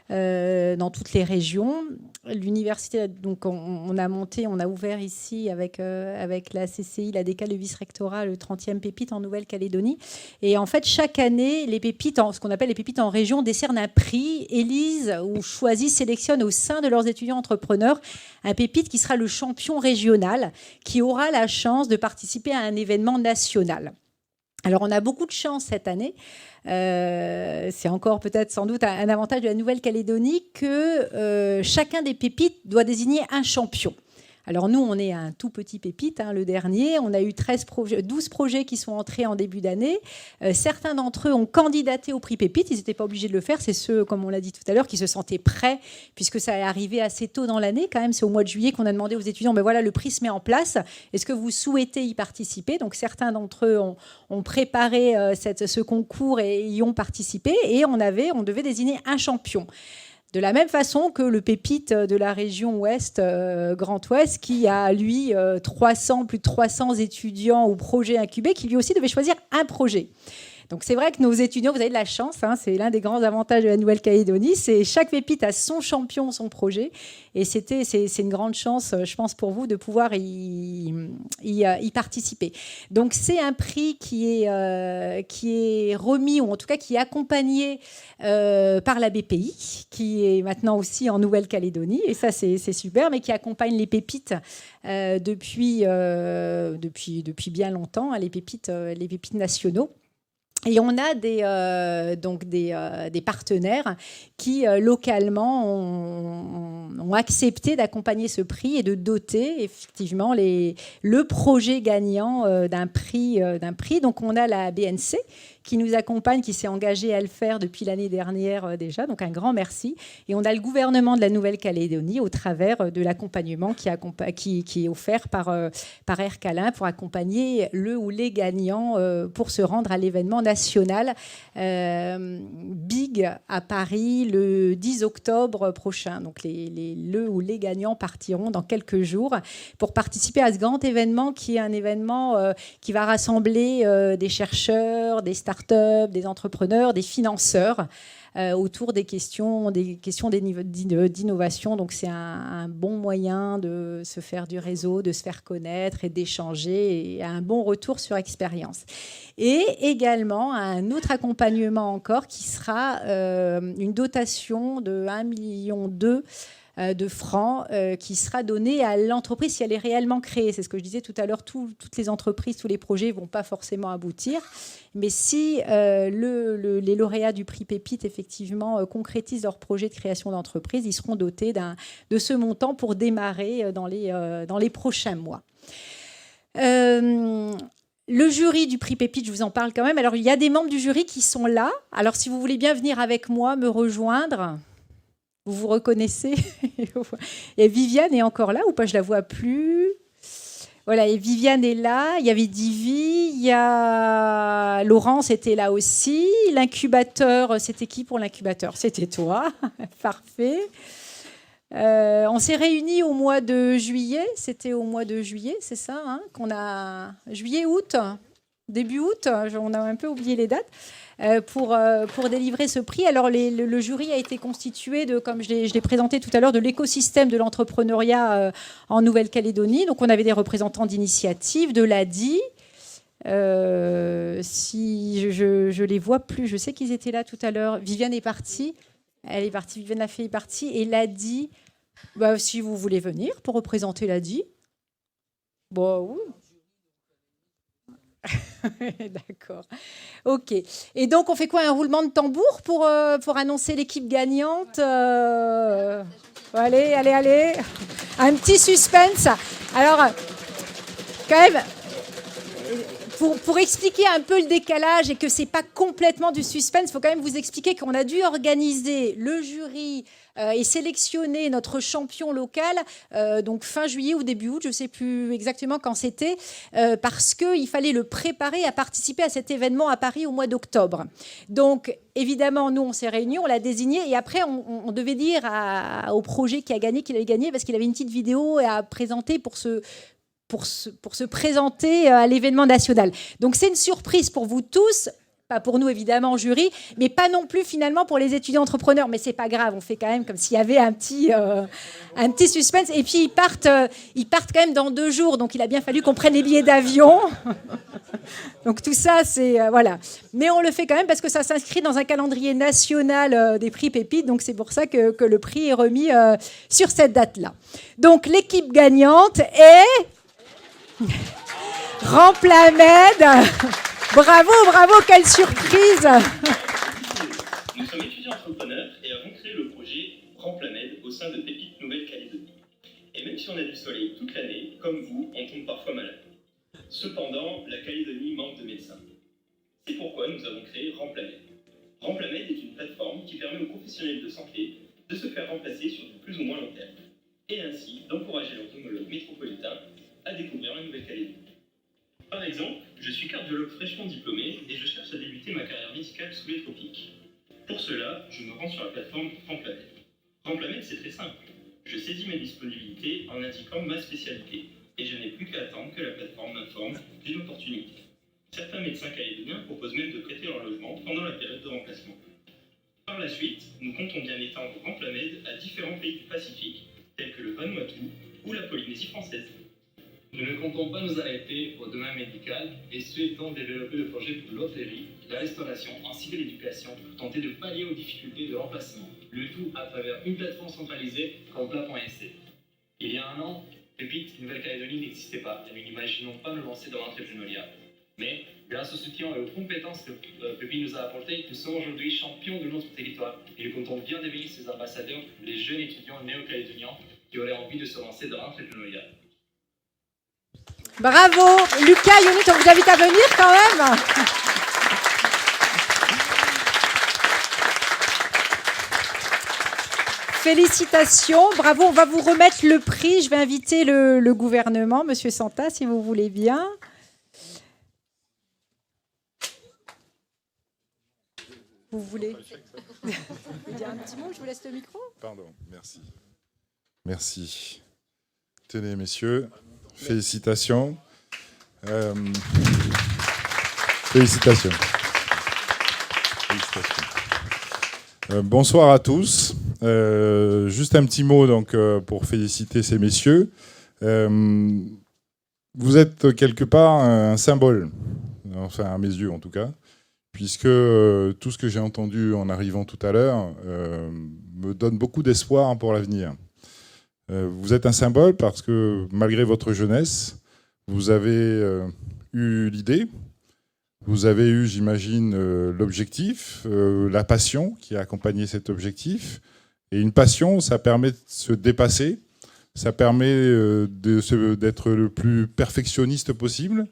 Dans toutes les régions. L'université, donc on a ouvert ici avec la CCI, la DECA, le vice-rectorat, le 30e Pépite en Nouvelle-Calédonie. Et en fait, chaque année, les pépites, ce qu'on appelle les pépites en région, décernent un prix, élisent ou choisissent, sélectionnent au sein de leurs étudiants entrepreneurs un pépite qui sera le champion régional, qui aura la chance de participer à un événement national. Alors, on a beaucoup de chance cette année. C'est encore peut-être sans doute un avantage de la Nouvelle-Calédonie que chacun des pépites doit désigner un champion. Alors nous, on est un tout petit pépite, le dernier. On a eu 12 projets qui sont entrés en début d'année. Certains d'entre eux ont candidaté au prix Pépite. Ils n'étaient pas obligés de le faire. C'est ceux, comme on l'a dit tout à l'heure, qui se sentaient prêts, puisque ça est arrivé assez tôt dans l'année. Quand même, c'est au mois de juillet qu'on a demandé aux étudiants, ben voilà, le prix se met en place. Est-ce que vous souhaitez y participer? Donc certains d'entre eux ont préparé ce concours et y ont participé. Et on devait désigner un champion. De la même façon que le pépite de la région Ouest, Grand Ouest, qui a, lui, plus de 300 étudiants ou projets incubés, qui lui aussi devait choisir un projet. Donc c'est vrai que nos étudiants, vous avez de la chance, hein, c'est l'un des grands avantages de la Nouvelle-Calédonie, c'est chaque pépite a son champion, son projet, et c'est une grande chance, je pense, pour vous de pouvoir y participer. Donc c'est un prix qui est remis, ou en tout cas qui est accompagné par la BPI, qui est maintenant aussi en Nouvelle-Calédonie, et ça c'est super, mais qui accompagne les pépites depuis bien longtemps, hein, les pépites nationaux. Et on a des partenaires qui, localement, ont accepté d'accompagner ce prix et de doter, effectivement, le projet gagnant d'un prix. Donc, on a la BNC qui nous accompagne, qui s'est engagée à le faire depuis l'année dernière déjà. Donc, un grand merci. Et on a le gouvernement de la Nouvelle-Calédonie au travers de l'accompagnement qui est offert par Air Calin pour accompagner le ou les gagnants pour se rendre à l'événement national Big à Paris le 10 octobre prochain. Donc, le ou les gagnants partiront dans quelques jours pour participer à ce grand événement qui est un événement qui va rassembler des chercheurs, des startups, des entrepreneurs, des financeurs autour des questions d'innovation. Donc, c'est un bon moyen de se faire du réseau, de se faire connaître et d'échanger, et un bon retour sur expérience. Et également, un autre accompagnement encore qui sera une dotation de 1,2 million de francs qui sera donné à l'entreprise si elle est réellement créée. C'est ce que je disais tout à l'heure, toutes les entreprises, tous les projets ne vont pas forcément aboutir. Mais si les lauréats du prix Pépite, effectivement, concrétisent leur projet de création d'entreprise, ils seront dotés de ce montant pour démarrer dans les prochains mois. Le jury du prix Pépite, je vous en parle quand même. Alors, il y a des membres du jury qui sont là. Alors, si vous voulez bien venir avec moi, me rejoindre... Vous vous reconnaissez? Et Viviane est encore là ou pas? Je la vois plus. Voilà, et Viviane est là. Il y avait Divi, il y a Laurence était là aussi. L'incubateur, c'était qui pour l'incubateur? C'était toi. Parfait. On s'est réunis au mois de juillet. C'était au mois de juillet, c'est ça, hein, qu'on a juillet, août, début août. On a un peu oublié les dates. Pour délivrer ce prix. Alors, le jury a été constitué comme je l'ai présenté tout à l'heure, de l'écosystème de l'entrepreneuriat en Nouvelle-Calédonie. Donc, on avait des représentants d'initiatives, de l'ADI. Si je les vois plus, je sais qu'ils étaient là tout à l'heure. Viviane est partie. Elle est partie. Viviane Lafay est partie. Et l'ADI, si vous voulez venir pour représenter l'ADI. Bon, oui. D'accord. Ok. Et donc, on fait quoi? Un roulement de tambour pour annoncer l'équipe gagnante Allez. Un petit suspense. Alors, quand même, pour expliquer un peu le décalage et que c'est pas complètement du suspense, il faut quand même vous expliquer qu'on a dû organiser le jury et sélectionner notre champion local donc fin juillet ou début août, je ne sais plus exactement quand c'était, parce qu'il fallait le préparer à participer à cet événement à Paris au mois d'octobre. Donc, évidemment, nous, on s'est réunis, on l'a désigné, et après, on devait dire au projet qui a gagné qu'il avait gagné, parce qu'il avait une petite vidéo à présenter pour se présenter à l'événement national. Donc, c'est une surprise pour vous tous. Pas pour nous, évidemment, en jury, mais pas non plus, finalement, pour les étudiants entrepreneurs. Mais c'est pas grave, on fait quand même comme s'il y avait un petit suspense. Et puis, ils partent quand même dans 2 jours, donc il a bien fallu qu'on prenne les billets d'avion. Donc, tout ça, c'est... voilà. Mais on le fait quand même parce que ça s'inscrit dans un calendrier national des prix Pépites, donc c'est pour ça que le prix est remis sur cette date-là. Donc, l'équipe gagnante est... Remplamed. Bravo, quelle surprise! Nous sommes étudiants entrepreneurs et avons créé le projet Remplamed au sein de Pépite Nouvelle-Calédonie. Et même si on a du soleil toute l'année, comme vous, on tombe parfois malade. Cependant, la Calédonie manque de médecins. C'est pourquoi nous avons créé Remplamed. Remplamed est une plateforme qui permet aux professionnels de santé de se faire remplacer sur du plus ou moins long terme, et ainsi d'encourager leurs homologues métropolitains à découvrir la Nouvelle-Calédonie. Par exemple, je suis cardiologue fraîchement diplômé et je cherche à débuter ma carrière médicale sous les tropiques. Pour cela, je me rends sur la plateforme Remplamed. Remplamed, c'est très simple. Je saisis mes disponibilités en indiquant ma spécialité et je n'ai plus qu'à attendre que la plateforme m'informe d'une opportunité. Certains médecins calédoniens proposent même de prêter leur logement pendant la période de remplacement. Par la suite, nous comptons bien étendre Remplamed à différents pays du Pacifique, tels que le Vanuatu ou la Polynésie française. Nous ne comptons pas nous arrêter au domaine médical et souhaitons développer le projet pour l'hôtellerie, la restauration ainsi que l'éducation pour tenter de pallier aux difficultés de remplacement. Le tout à travers une plateforme centralisée comme Plat.sc. Il y a un an, Pépite Nouvelle-Calédonie n'existait pas et nous n'imaginons pas nous lancer dans l'entrepreneuriat. Mais grâce au soutien et aux compétences que Pépite nous a apportées, nous sommes aujourd'hui champions de notre territoire et nous comptons bien devenir ces ambassadeurs, les jeunes étudiants néo-calédoniens qui auraient envie de se lancer dans l'entrepreneuriat. Bravo, Lucas, Yonit, on vous invite à venir quand même. Félicitations, bravo, on va vous remettre le prix. Je vais inviter le gouvernement, Monsieur Santa, si vous voulez bien. Vous voulez dire un petit mot? Je vous laisse le micro. Pardon, merci. Merci. Tenez, messieurs, félicitations. Félicitations. Bonsoir à tous. Juste un petit mot donc, pour féliciter ces messieurs. Vous êtes quelque part un symbole, enfin à mes yeux en tout cas, puisque tout ce que j'ai entendu en arrivant tout à l'heure me donne beaucoup d'espoir pour l'avenir. Vous êtes un symbole parce que malgré votre jeunesse, vous avez eu l'idée, vous avez eu, j'imagine, l'objectif, la passion qui a accompagné cet objectif. Et une passion, ça permet de se dépasser, ça permet d'être le plus perfectionniste possible,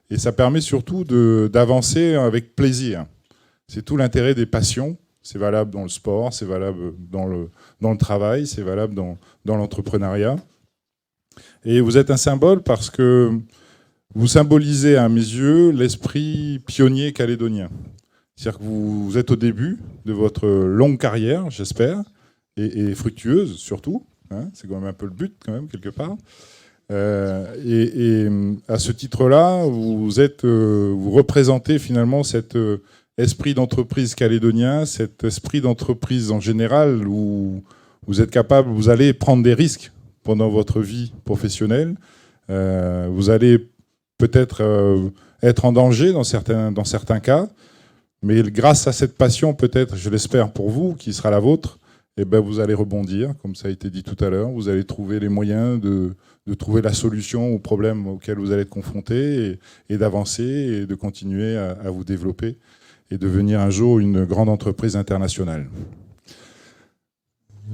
et ça permet surtout d'avancer avec plaisir. C'est tout l'intérêt des passions. C'est valable dans le sport, c'est valable dans le travail, c'est valable dans l'entrepreneuriat. Et vous êtes un symbole parce que vous symbolisez à mes yeux l'esprit pionnier calédonien. C'est-à-dire que vous êtes au début de votre longue carrière, j'espère, et fructueuse surtout. Hein, c'est quand même un peu le but, quand même, quelque part. Et à ce titre-là, vous représentez finalement cet esprit d'entreprise calédonien, cet esprit d'entreprise en général où vous êtes capable, vous allez prendre des risques pendant votre vie professionnelle. Vous allez peut-être être en danger dans certains cas, mais grâce à cette passion, peut-être, je l'espère pour vous, qui sera la vôtre, eh ben vous allez rebondir, comme ça a été dit tout à l'heure. Vous allez trouver les moyens de trouver la solution aux problèmes auxquels vous allez être confrontés et d'avancer et de continuer à vous développer et devenir un jour une grande entreprise internationale.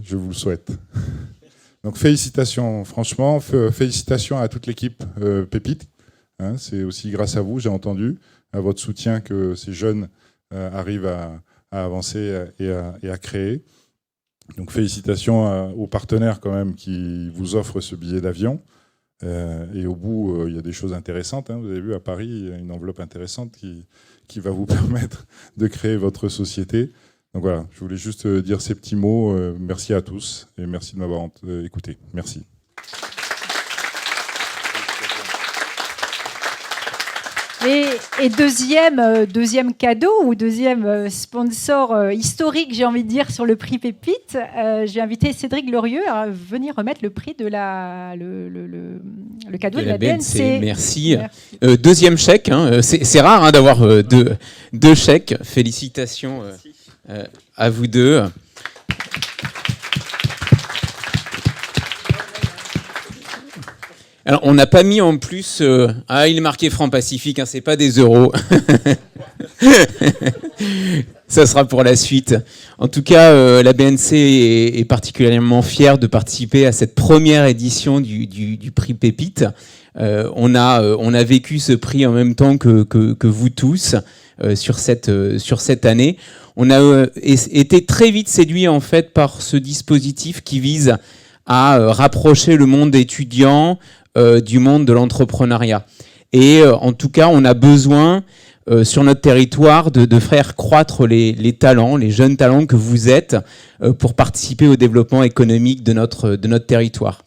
Je vous le souhaite. Donc félicitations, franchement, félicitations à toute l'équipe Pépite. Hein, c'est aussi grâce à vous, j'ai entendu, à votre soutien que ces jeunes arrivent à avancer et à créer. Donc félicitations aux partenaires quand même qui vous offrent ce billet d'avion. Et au bout, il y a des choses intéressantes. Hein. Vous avez vu à Paris, il y a une enveloppe intéressante qui va vous permettre de créer votre société. Donc voilà, je voulais juste dire ces petits mots. Merci à tous et merci de m'avoir écouté. Merci. Et deuxième cadeau ou deuxième sponsor historique, j'ai envie de dire, sur le prix Pépite, j'ai invité Cédric Lorieux à venir remettre le prix de le cadeau de la BNC. Merci. Deuxième chèque, hein. C'est rare hein, d'avoir deux chèques. Félicitations à vous deux. Alors, on n'a pas mis en plus... il est marqué franc Pacifique, hein, c'est pas des euros. Ça sera pour la suite. En tout cas, la BNC est particulièrement fière de participer à cette première édition du prix Pépite. On a vécu ce prix en même temps que vous tous sur cette année. On a été très vite séduits en fait par ce dispositif qui vise à rapprocher le monde étudiant du monde de l'entrepreneuriat. Et en tout cas, on a besoin sur notre territoire, de faire croître les talents, les jeunes talents que vous êtes, pour participer au développement économique de notre territoire.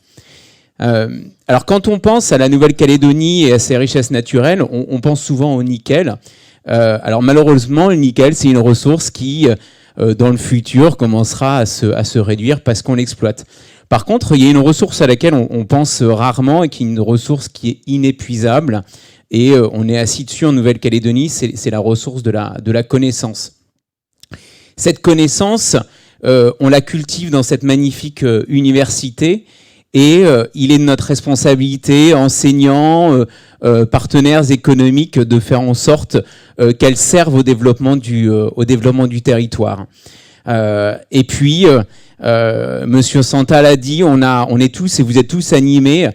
Alors quand on pense à la Nouvelle-Calédonie et à ses richesses naturelles, on pense souvent au nickel. Alors malheureusement, le nickel, c'est une ressource qui, dans le futur, commencera à se réduire parce qu'on l'exploite. Par contre, il y a une ressource à laquelle on pense rarement et qui est une ressource qui est inépuisable, et on est assis dessus en Nouvelle-Calédonie, c'est la ressource de la connaissance. Cette connaissance, on la cultive dans cette magnifique université, et il est de notre responsabilité, enseignants, partenaires économiques, de faire en sorte qu'elle serve au développement du territoire. Et puis, Monsieur Santal a dit, on est tous et vous êtes tous animés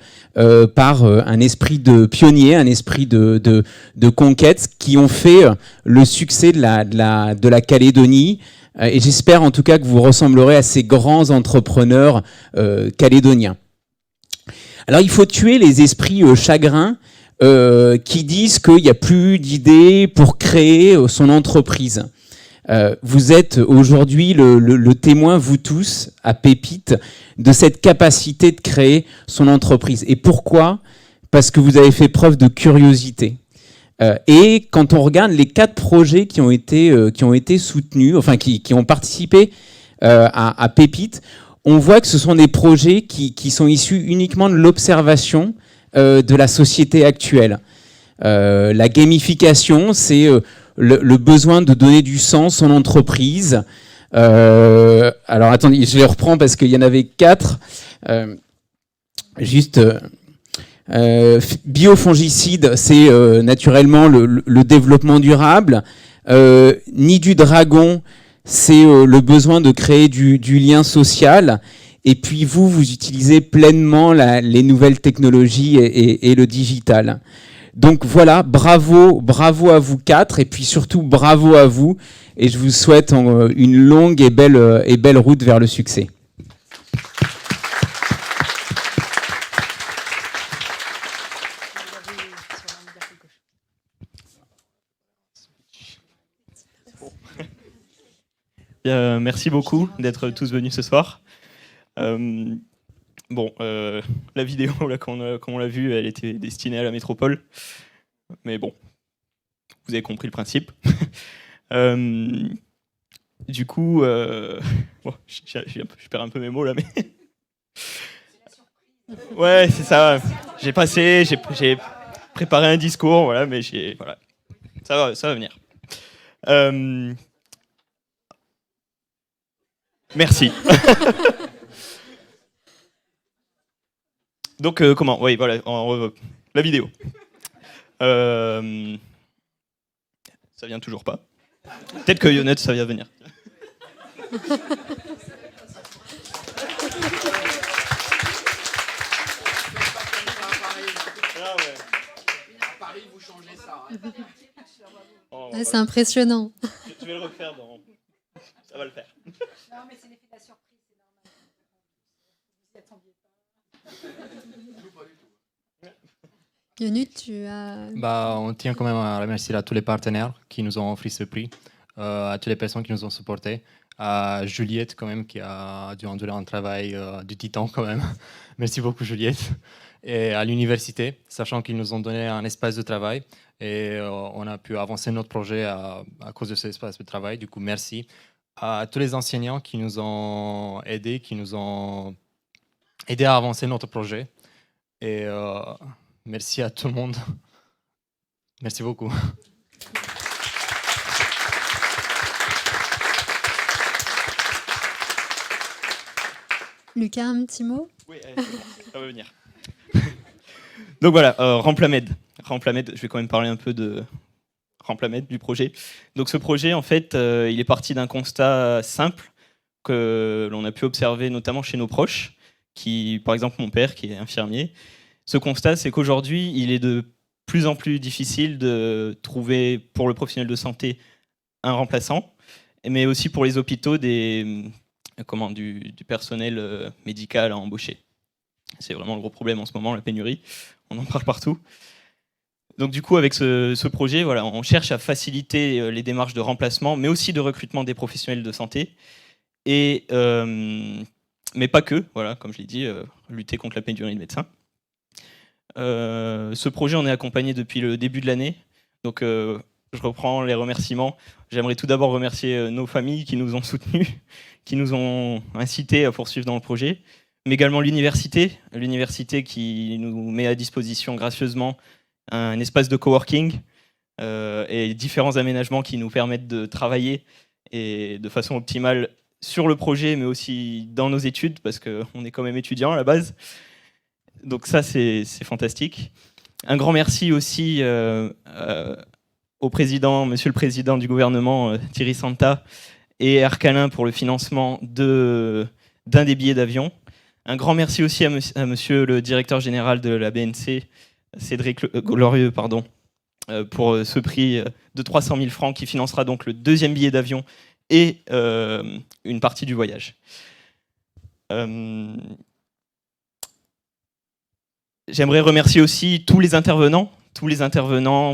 par un esprit de pionnier, un esprit de conquête qui ont fait le succès de la Calédonie. Et j'espère en tout cas que vous ressemblerez à ces grands entrepreneurs calédoniens. Alors il faut tuer les esprits chagrins qui disent qu'il n'y a plus d'idées pour créer son entreprise. Vous êtes aujourd'hui le témoin, vous tous, à Pépite, de cette capacité de créer son entreprise. Et pourquoi ? Parce que vous avez fait preuve de curiosité. Et quand on regarde les 4 projets qui ont été soutenus, enfin qui ont participé à Pépite, on voit que ce sont des projets qui sont issus uniquement de l'observation de la société actuelle. La gamification, c'est le besoin de donner du sens en entreprise. Alors attendez, je les reprends parce qu'il y en avait 4. Biofongicide, c'est naturellement le développement durable. Nid du dragon, c'est le besoin de créer du lien social. Et puis vous utilisez pleinement les nouvelles technologies et le digital. Donc voilà, bravo à vous 4, et puis surtout bravo à vous, et je vous souhaite une longue et belle route vers le succès. Merci beaucoup d'être tous venus ce soir. La vidéo, là, comme on l'a vu, elle était destinée à la métropole. Mais bon, vous avez compris le principe. Du coup, je perds un peu mes mots là, mais... Ouais, c'est ça. J'ai préparé un discours, voilà, mais voilà. Ça va venir. Merci. Donc, comment ? Oui, voilà, la vidéo. Ça vient toujours pas. Peut-être que Yonet, ça vient venir. C'est impressionnant. Je vais le refaire ça va le faire. Non, mais c'est l'effet de la surprise, c'est normal. Vous y attendiez pas. Yonu, tu as... On tient quand même à remercier à tous les partenaires qui nous ont offert ce prix, à toutes les personnes qui nous ont supportés, à Juliette quand même qui a dû endurer un travail du titan quand même. Merci beaucoup Juliette. Et à l'université, sachant qu'ils nous ont donné un espace de travail et on a pu avancer notre projet à cause de cet espace de travail. Du coup, merci à tous les enseignants qui nous ont aidés, à avancer notre projet. Et merci à tout le monde. Merci beaucoup. Lucas, un petit mot ? Oui, ça va venir. Donc voilà, Remplamed, je vais quand même parler un peu de Remplamed, du projet. Donc ce projet, en fait, il est parti d'un constat simple que l'on a pu observer notamment chez nos proches, par exemple mon père qui est infirmier. Ce constat, c'est qu'aujourd'hui, il est de plus en plus difficile de trouver pour le professionnel de santé un remplaçant, mais aussi pour les hôpitaux du personnel médical à embaucher. C'est vraiment le gros problème en ce moment, la pénurie. On en parle partout. Donc du coup, avec ce projet, voilà, on cherche à faciliter les démarches de remplacement, mais aussi de recrutement des professionnels de santé. Et, mais pas que, voilà, comme je l'ai dit, lutter contre la pénurie de médecins. Ce projet, on est accompagné depuis le début de l'année. Donc je reprends les remerciements. J'aimerais tout d'abord remercier nos familles qui nous ont soutenus, qui nous ont incités à poursuivre dans le projet, mais également l'université qui nous met à disposition gracieusement un espace de coworking et différents aménagements qui nous permettent de travailler et de façon optimale sur le projet, mais aussi dans nos études, parce qu'on est quand même étudiants à la base. Donc ça, c'est fantastique. Un grand merci aussi au président, monsieur le président du gouvernement, Thierry Santa, et Arcalin pour le financement d'un des billets d'avion. Un grand merci aussi à monsieur le directeur général de la BNC, Cédric Glorieux, pour ce prix de 300 000 francs qui financera donc le deuxième billet d'avion et une partie du voyage. J'aimerais remercier aussi tous les intervenants,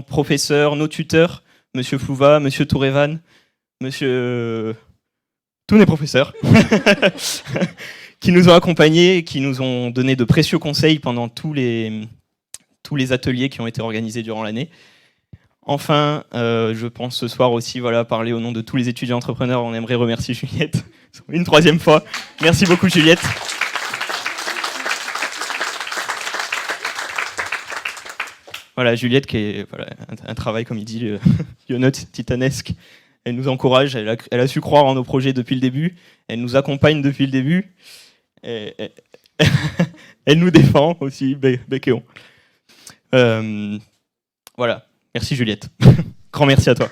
professeurs, nos tuteurs, monsieur Flouva, monsieur Tourevan, tous les professeurs qui nous ont accompagnés, qui nous ont donné de précieux conseils pendant tous les ateliers qui ont été organisés durant l'année. Enfin, je pense ce soir aussi, voilà, parler au nom de tous les étudiants entrepreneurs, on aimerait remercier Juliette une troisième fois. Merci beaucoup Juliette. Voilà, Juliette qui est un travail, comme il dit, Lionot, titanesque. Elle nous encourage, elle a su croire en nos projets depuis le début, elle nous accompagne depuis le début, et elle nous défend aussi, bec et on. Voilà, merci Juliette. Grand merci à toi.